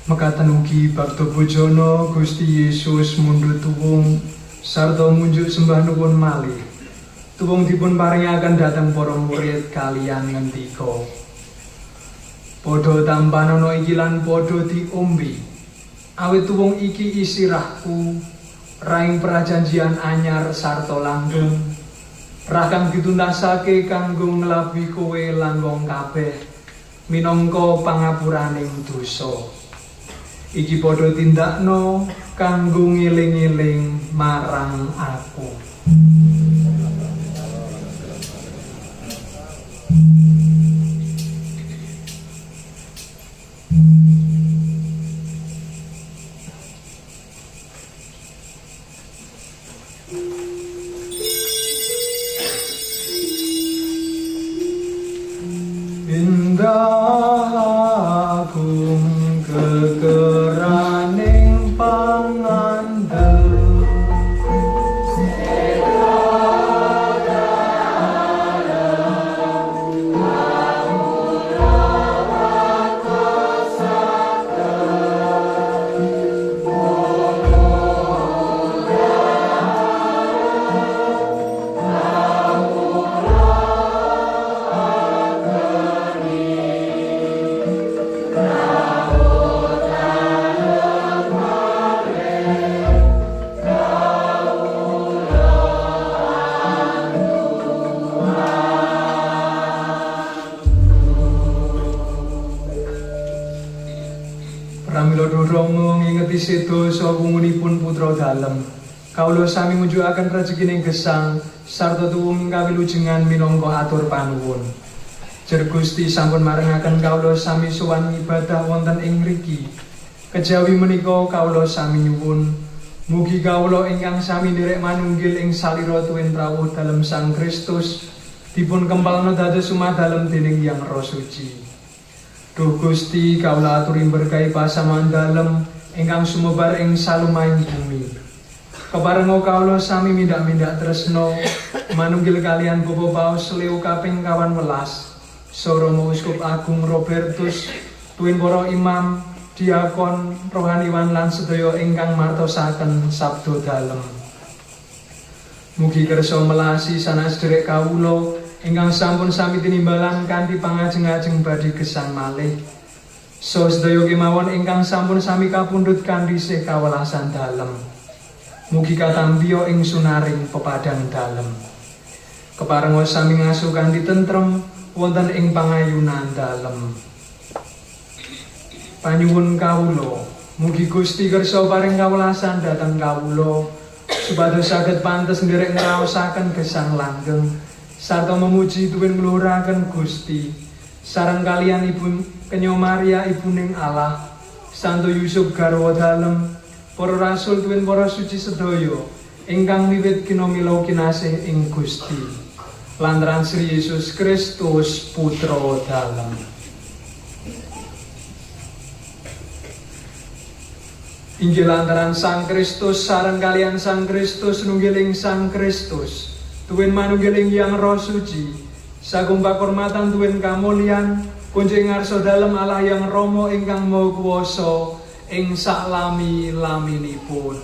Mekaten ugi bakda bojono Gusti Yesus mundhut tuwung sarta munjuk sembah nuwun malih. Tuwung dipun paringaken dhateng para murid kaliyan ngendika, padha tampanana iki lan padha diombe. Awit tuwung iki isirahku, raing prajanjian anyar sarta langgeng, rah kang dituntasake kanggo nglabuhi kowe lan wong kabeh minangka pangapuraning dosa. Iki padha tindakno kanggo ngeling-eling marang aku. Indah agung kekeraning pangandel, pramila Rama ngingeti sedasa wungunipun putra dalem. Kawula sami munjukaken rejekining gesang sarta tuwung kawilujengan minangka atur panuwun. Jer Gusti sampun marengaken kawula sami sowan ibadah wonten ing mriki. Kejawi menika kawula sami nyuwun mugi kawula ingkang sami nderek manunggil ing salira tuwin rawuh dalem Sang Kristus dipun kempalna dados sumadalem dening Hyang Roh Suci. Duh Gusti kawula aturi berkahi pasaman dalem ingkang sumebar ing salumahing bumi. Keparenga kawula sami mindak-mindak tresna manunggil kalian Bapa Paus Leo kaping 12, Romo Uskup Agung Robertus, tuwin para imam, diakon, rohaniwan lan sedaya ingkang martosaken sabda dalem. Mugi kersa melasi sanes sedherek kawula ingkang sampun sami tinimbalan kanthi pangajeng-ajeng badhe gesang malih. So sedaya kemawon ingkang sampun sami kapundhut kanthi sih kawelasan dalem. Mugi katampiya ing sunaring pepadang dalem. Keparenga sami ngasuh kanthi tentrem wonten ing pangayunan dalem. Panyuwun kawula, mugi Gusti kersa paring kawelasan dhateng kawula supados saged pantes nderek ngraosaken gesang langgeng sarta memuji tuwin ngluhuraken Gusti sareng kaliyan Ibu Kenya Maria ibuning Allah, Santo Yusuf garwa dalem, para rasul tuwin para suci sedaya ingkang wiwit kinamila kinasih ing Gusti lantaran Sri Yesus Kristus putra dalem. Inggih lantaran Sang Kristus sareng kaliyan Sang Kristus nunggiling Sang Kristus tuwin manunggiling Hyang Roh Suci sagung pakurmatan tuwin kamulyan punjing ngarsa dalem Allah Hyang Rama ingkang Maha Kuwasa ing saklami-laminipun.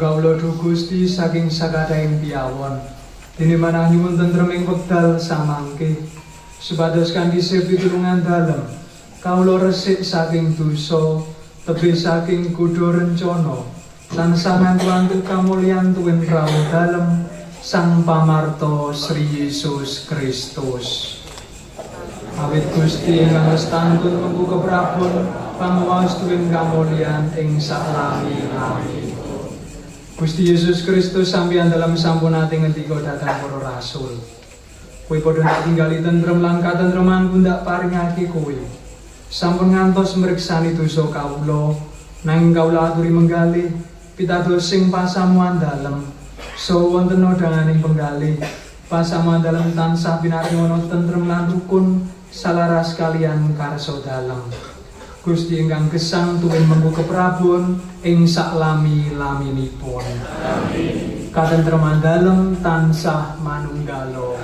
kawula duh Gusti saking sakadaing piyawon. Dene manah nyuwun tentrem ing wekdal samangke. Supados kanthi pitulungan dalem kawula resik saking dosa, tebih saking kudha rencana, tansah ngantuk kamulyan tuwin rawuh dalem Sang Pamarto Sri Yesus Kristus. Awit Gusti ingkang lestantun mengku keprabon panguwas tuwin kamulyan ing salami-lami. Gusti Yesus Kristus sampeyan dalam sampun ate ngendika dhateng para rasul. Kowe padha tak tinggali tentrem lan katentreman pundak paringake kowe. Sampun ngantos mriksani dosa kawula, nanging kawula aturi menggalih pitados sing pasamuan dalem. So wonten danganing penggalih pasamuan dalem tansah pinaringono tentrem lan rukun salaras kalian karso dalem. Gusti ingkang gesang tuwin mengku keprabon ing saklami-laminipun. Amin. Katentreman dalem tansah manunggalo.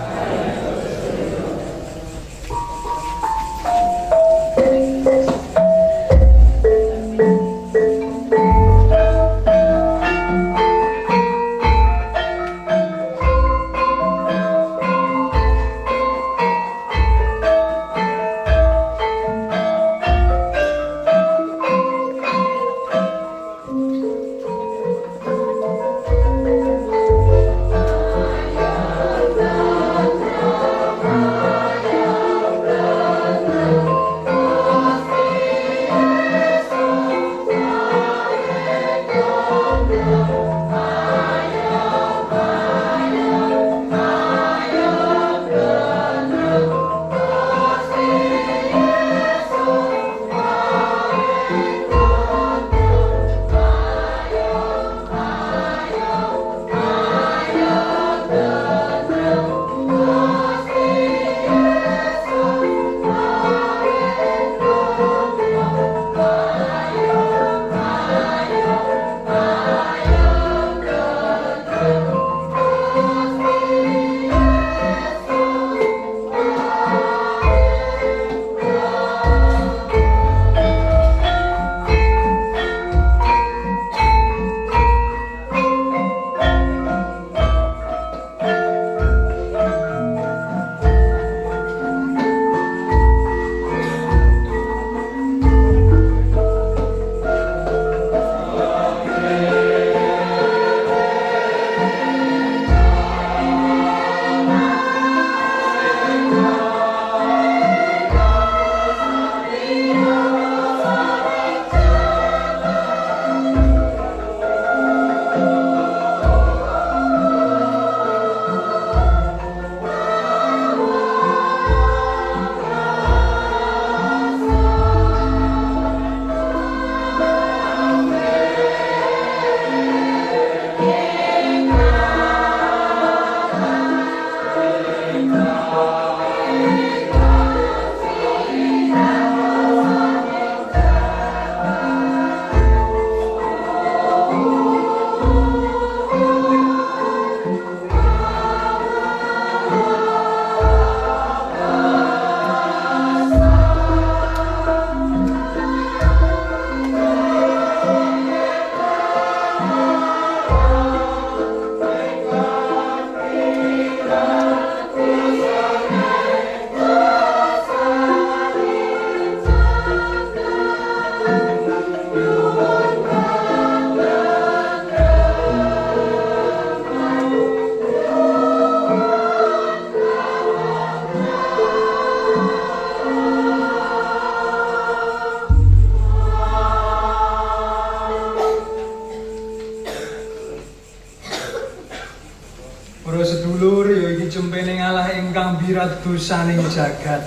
Birat dosaning jagat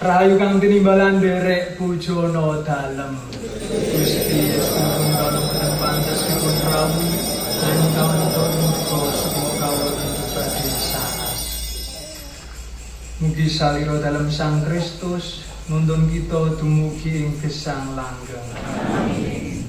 rayu kang tinimbalan derek pujana dalem. Gusti sampun kawula boten pantes dipun rawuhi lan kawula muga supaya kawula badhe saras. Mugi salira dalem Sang Kristus nuntun kita dumugi ing gesang langgeng. Amin.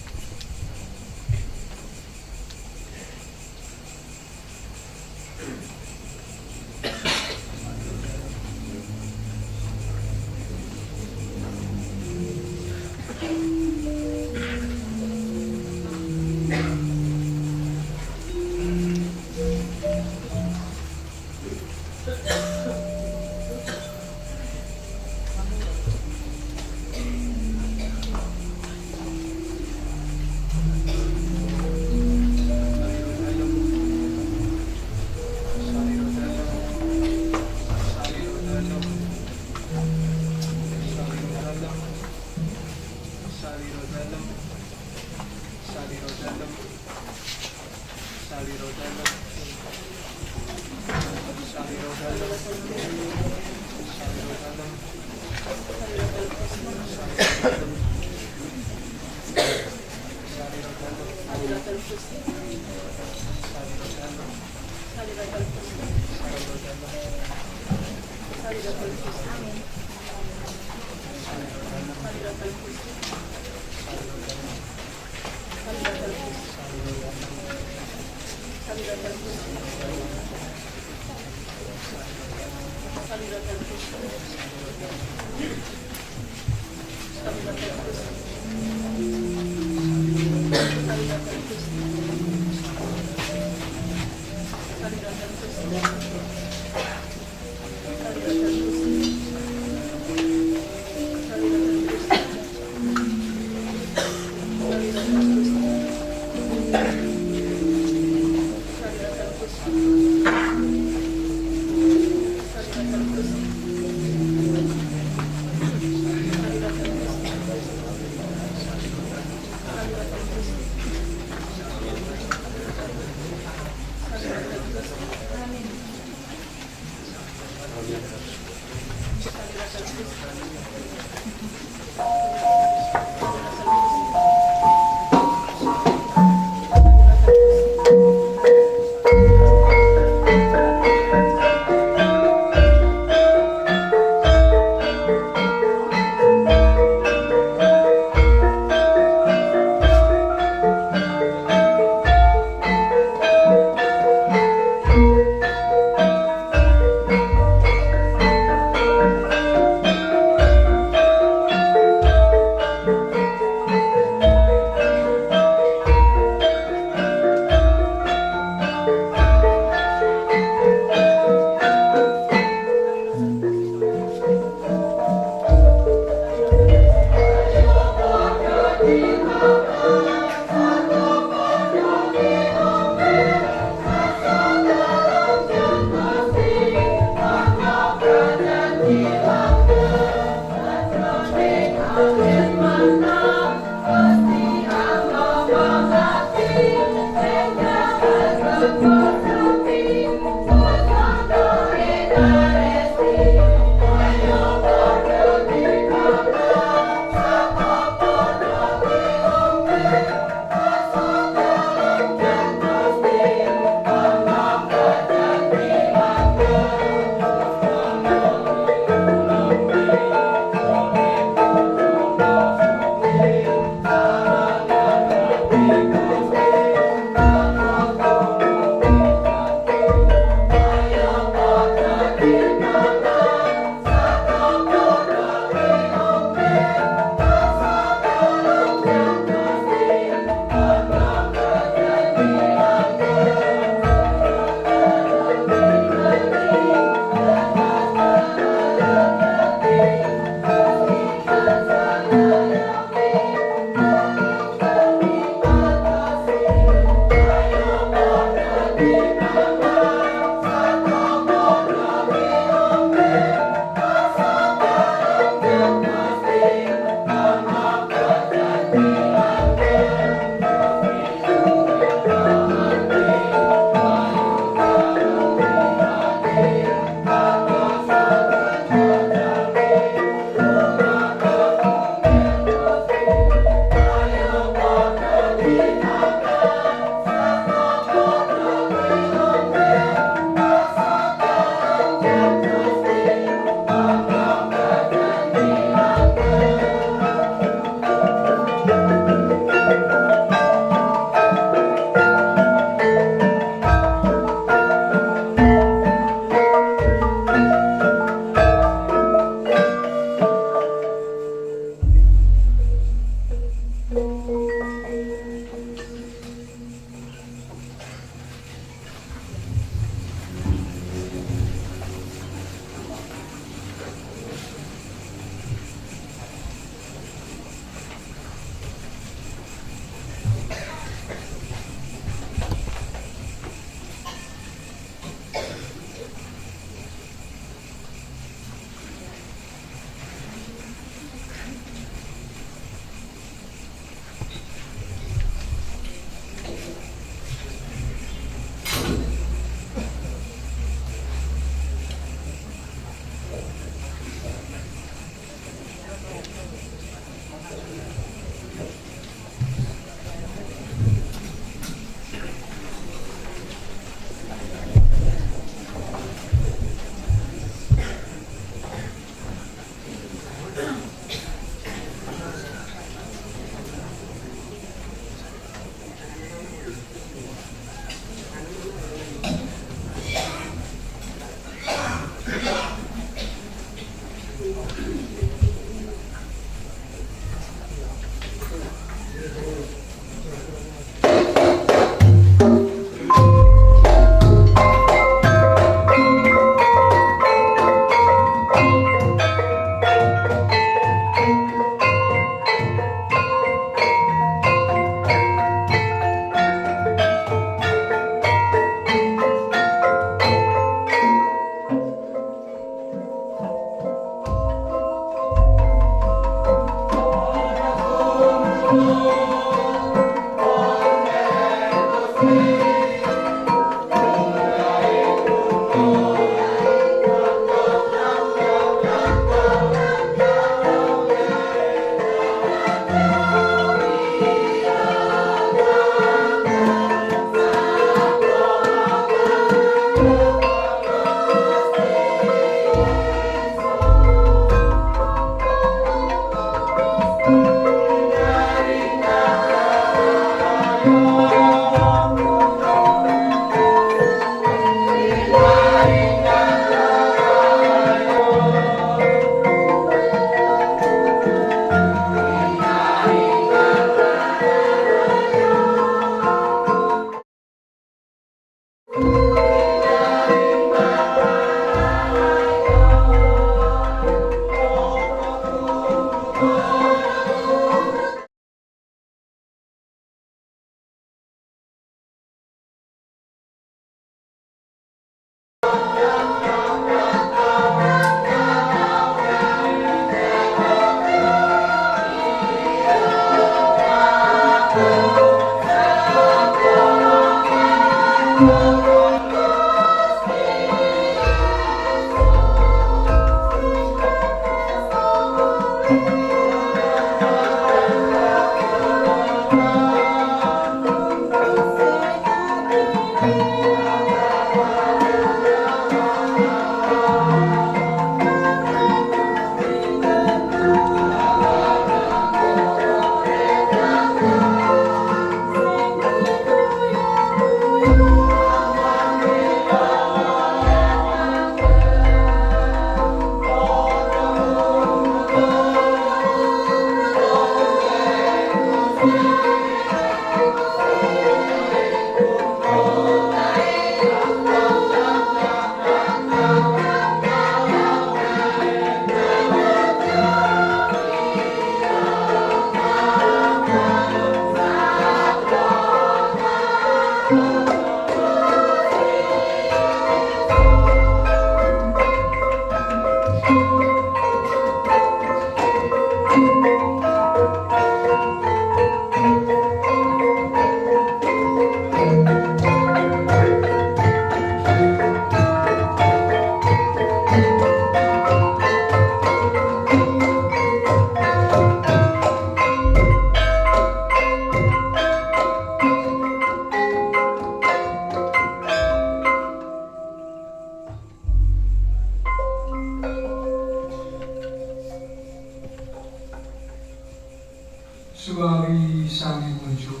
utawi sami muncul.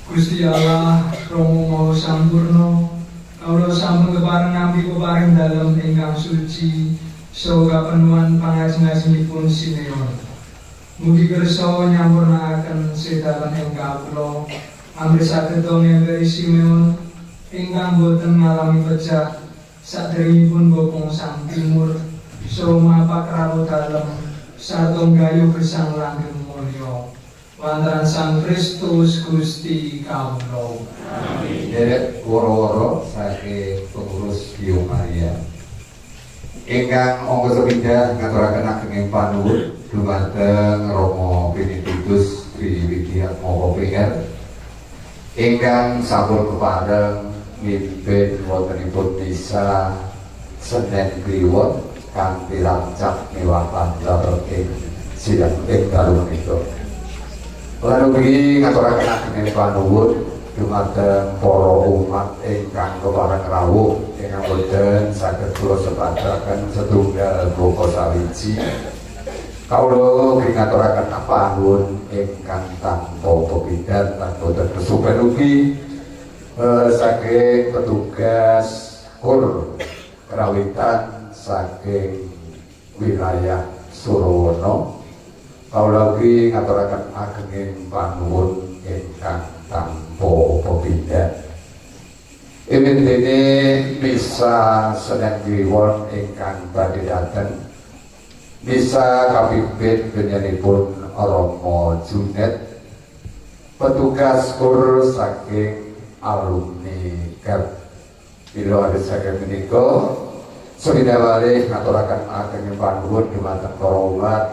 Gusti Allah Rama Maha Sampurna, kawula sampun kepareng nampi peparing dalem ingkang suci saha kapenuhan pangajeng-ajengipun Simeon. Mugi kersa nyampurnakaken sedalan ing kawula amrih saged ngemperi Simeon ingkang boten ngalami pejah saderengipun bokong sang timur saha mapak rawuh dalem sarta nggayuh gesang langgeng mulya. Lantaran Sang Kristus Gusti kawula.
Amin. Derek woro-woro saking pengurus Bio Maria ingkang angka sepindah ngaturaken ageng panuwun dumateng Rama Benedictus Triwidiatmoko PR ingkang sampun kepareng mimpin wontenipun misa Senen Kliwon kanthi rancak mewah pantar ing sidang ing dalu menika. Lan ugi ngaturaken ageng panuwun dumateng para umat ingkang kepareng rawuh ingkang boten saged kula sebataken setunggal boko sawiji. Kawula ngaturaken panuwun ingkang tanpa pepidan lan boten kesupen ugi saking petugas kur kerawitan saking wilayah Surowono. Kawula ugi ngaturaken ageng panuwun ingkang tanpa pepidan. Dene misa Senen Kliwon ingkang badhe dateng misa kapimpin penyanipun Romo Junet, petugas kur saking alumni KEP. Bila ada saking menika sumidawalih ngaturaken ageng panuwun dumateng para umat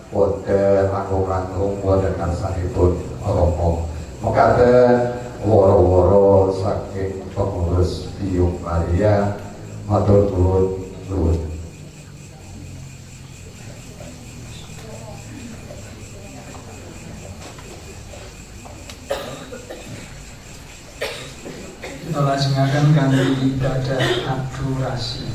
wonten langkung-langkung wonten ngarsanipun Romo. Mekaten woro-woro saking pengurus Bio Maria matur nuwun.
Kita lajengaken kanthi ibadah adorasi.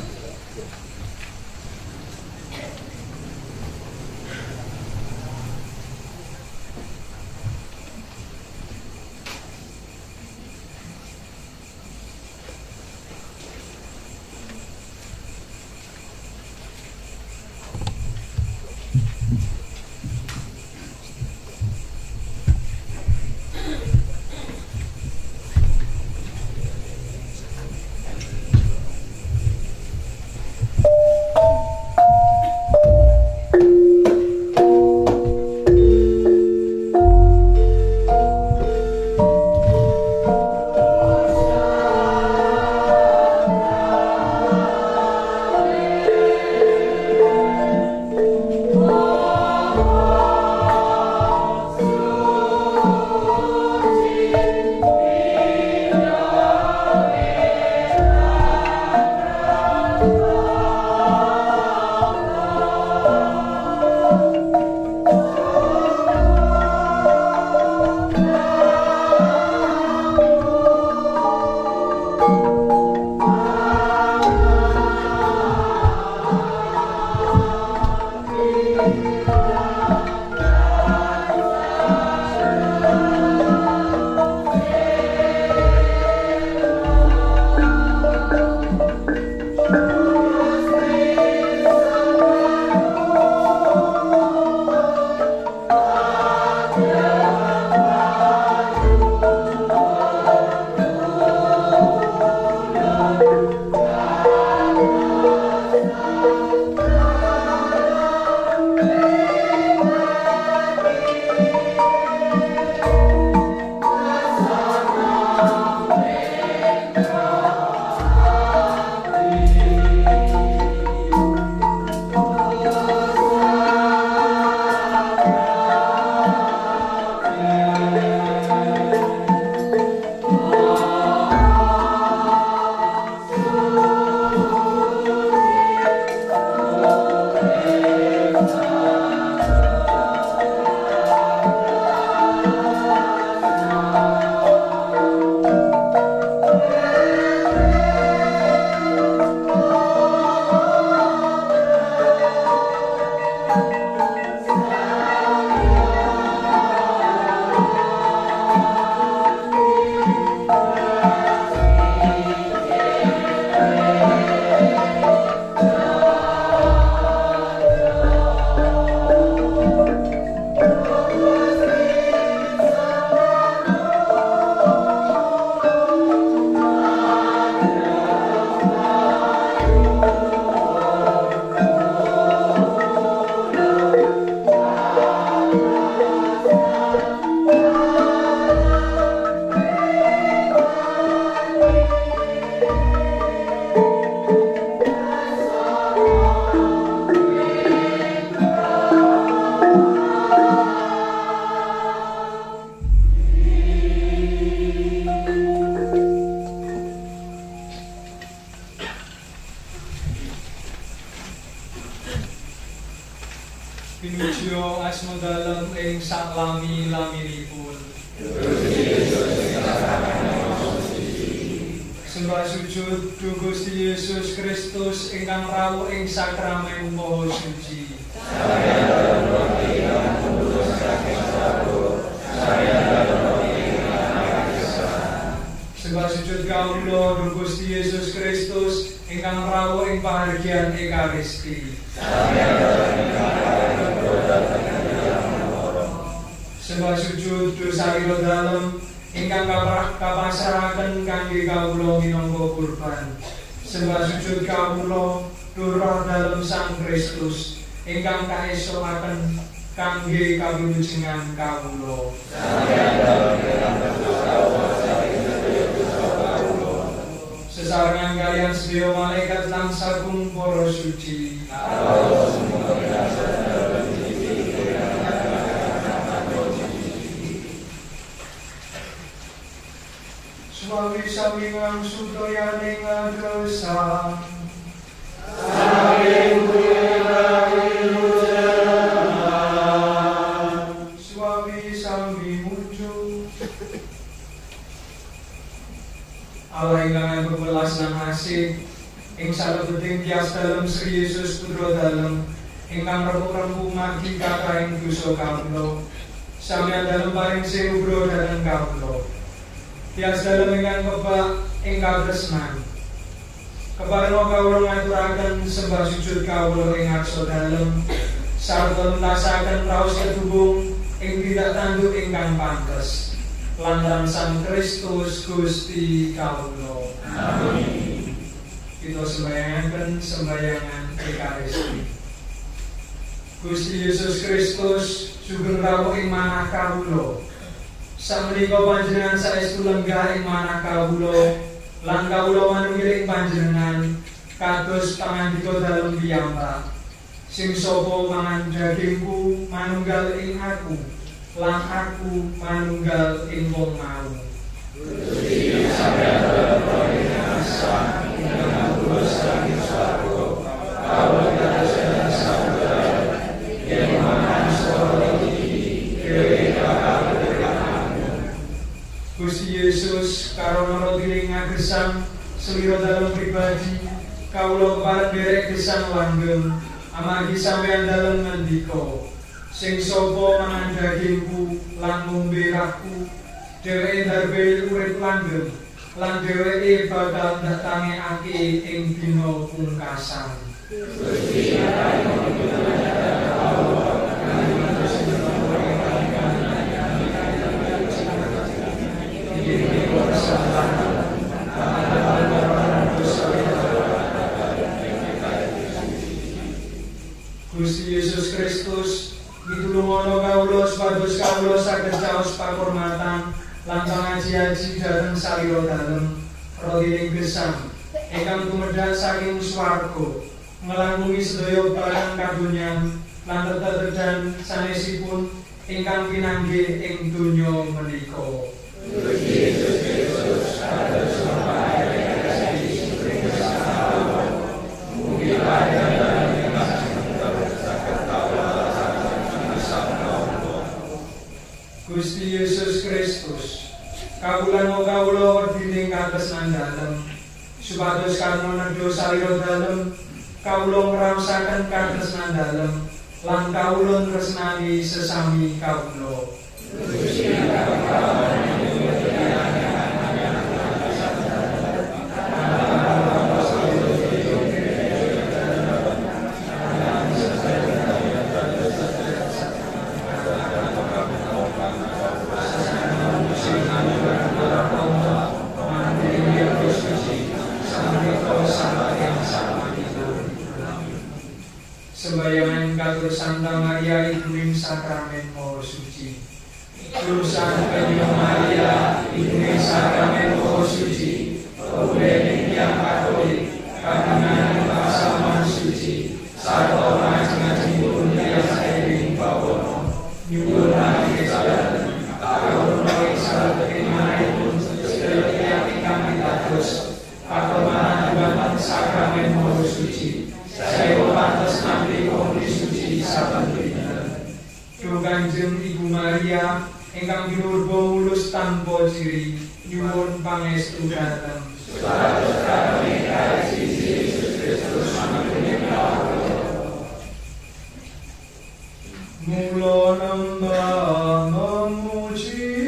Pinujio asmo dalem ing saklami-laminipun. Sembah sujud du Gusti Yesus Kristus ingkang rawuh ing sakramen Maha Suci. Sembah sujud kawula du Gusti Yesus Kristus ingkang rawuh ing pahargyan Ekaristi. Sembah sujud du sarira dalem ingkang kapasrahaken kangge kawula minangka kurban. Sembah sujud kawula du roh dalem Sang Kristus ingkang kaesokaken kangge kawilujengan kawula. Sesarengan kalian sedaya malaikat lan sagung para suci. Sami ngang sudaya ning gesang. Suami sami muncul. Allah ingkang bebelas lan asih ing salebeting tias dalem Sri Yesus Putra dalem ingkang rempuk-rempuk margi kakaing dosa kawula. Sampeyan dalem paring sinubra dhateng kawula. Tias dalem ingkang kebak ing katresnan. Keparenga kawula ngaturaken sembah sujud kawula ing arsa dalem sarta nentasaken raos kedubung ing tindak tanduk ingkang pantes. Lantaran Sang Kristus Gusti kawula. Amin. Kita sembayangaken sembayangan Ekaristi. Gusti Yesus Kristus sugeng rawuh ing manah kawula. Samenika panjenengan saestu lenggah ing manah kawula lan kawula manunggiling panjenengan kados pangandika dalem piyambak. Sing sapa mangan dagingku manunggal ing aku lan aku manunggal ing wong mau. Gusti sampeyan dalem ingkang ingkang tulus saking swarga kawula kadhasen sabar yen mangan sora iki dhewe Gusti Yesus karana roti ngagesang selira dalem pribadi kawula kepareng derek gesang langgeng amargi sampeyan dalem ngendika sing sapa mangan dagingku lan ngombe raku dheweke darbe urip langgeng lan dheweke bakal datangake ing dina pungkasan. Gusti Gusti Yesus Kristus mitulungono kawula supados kawula saged caos pakurmatan lan pangaji-aji dhateng sarira dalem roti gesang ingkang tumedhak saking swarga ngelangkungi sedaya barang kadonyan lan tetedhan sanesipun ingkang pinanggih ing donya menika. Gusti Yesus Kristus kados Gusti Yesus Kristus kawula wedine katresnan dalem supados karna nedha sarira dalem kawula ngraosaken katresnan dalem lan kawula tresnani sesami kawula. Gusti sembayangan katur Santa Maria Ibuning Sakramen Maha Suci. Jurusan Penyo Maria Ibuning Sakramen Maha Suci. Pembeli yang Katolik, kagungan pasaman suci, sarta ngajeng-ngajeng pun tiasa ing bawono. Nyuwun pangestu kawula ing salebetipun manahipun sedaya ingkang pitados pakurmatan dhumateng Sakramen Maha Suci. Saya pantes nampi kondisi suci saben dina. Kanjeng Ibu Maria ingkang pinurba mulus tanpa ciri nyuwun pangestu dhateng. Mula nembah memuji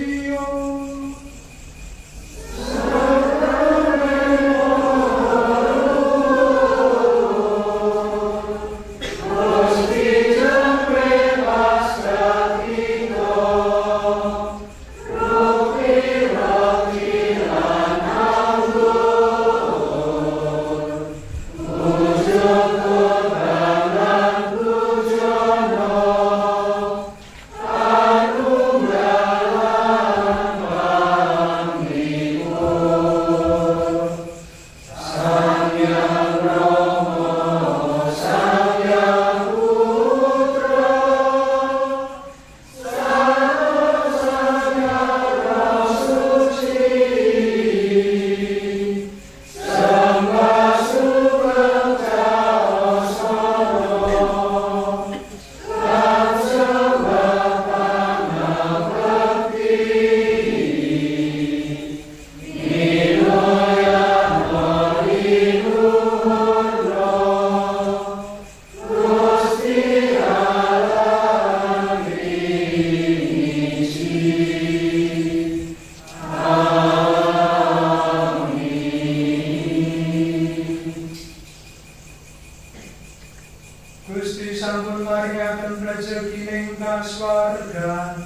Gusti sampun maringaken rezekining kaswargan.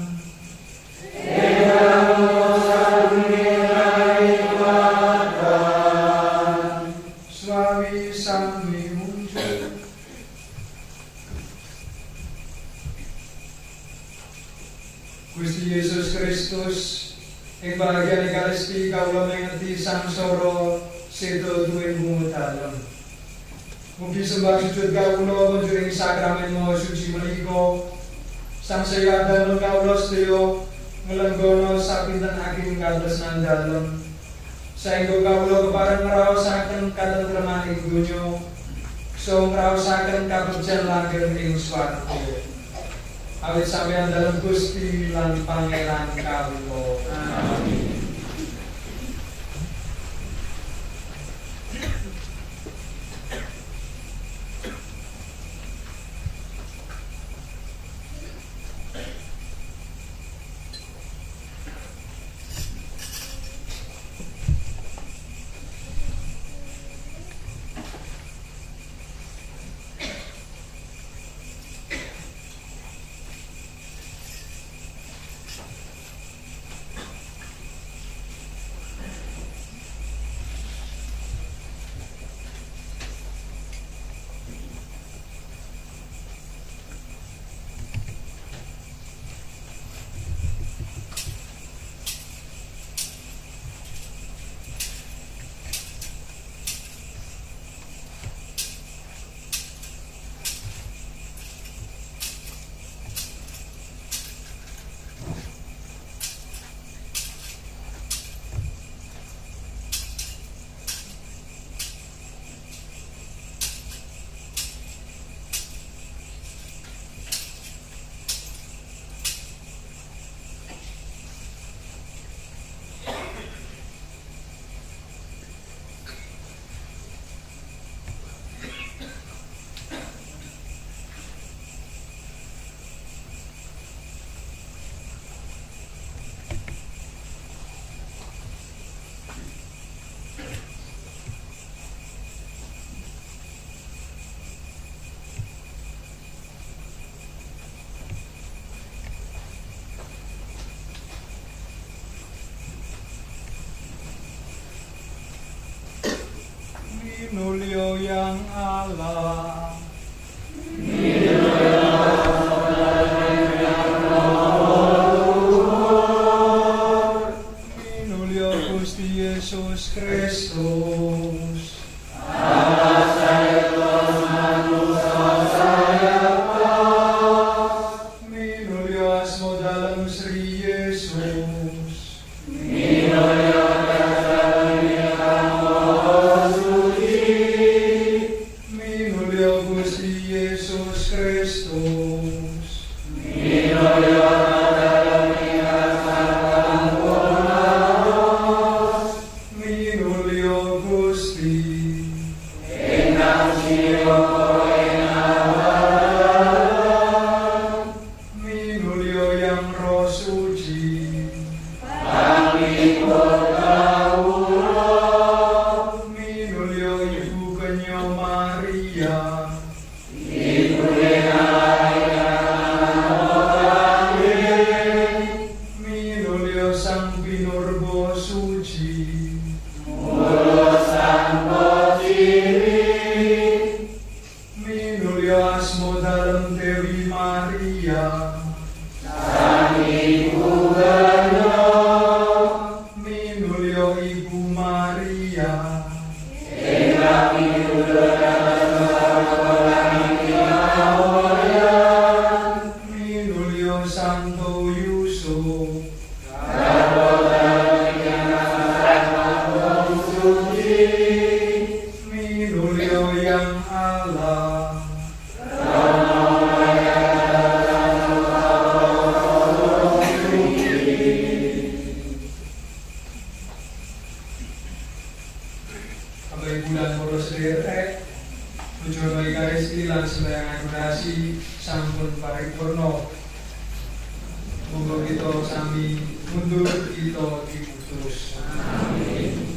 Swawi sami muncul. Gusti Yesus Kristus ing bahagian Ekaristi kawula mengeti sangsara seda duwe bunga dalem. Mugi sembah sujud kawula konjuring sakramen Maha Suci menika sangsaya dalem kawula sedaya nglenggono sapinten ageng katresnan dalem saengga kawula kepareng ngraosaken katentreman ing donya saha ngraosaken kabegjan langgeng ing swarga. Awit sampeyan dalem Gusti lan Pangeran kawula. Amin. Nulio yang Allah. Nulio Gusti Yesus Kristus. Minulio asmo dalam Sri Yesus. Minulio Gusti Yesus Kristus. Maria. Minulya Ibu Maria. Minulya Santo Yusuf. Minulya Yang Allah. Bapak Ibu dan para sedherek, mencoba Ekaristi lan sembahyang akurasi sampun paripurna. Monggo kita sami mundur, kita diutus. Amin.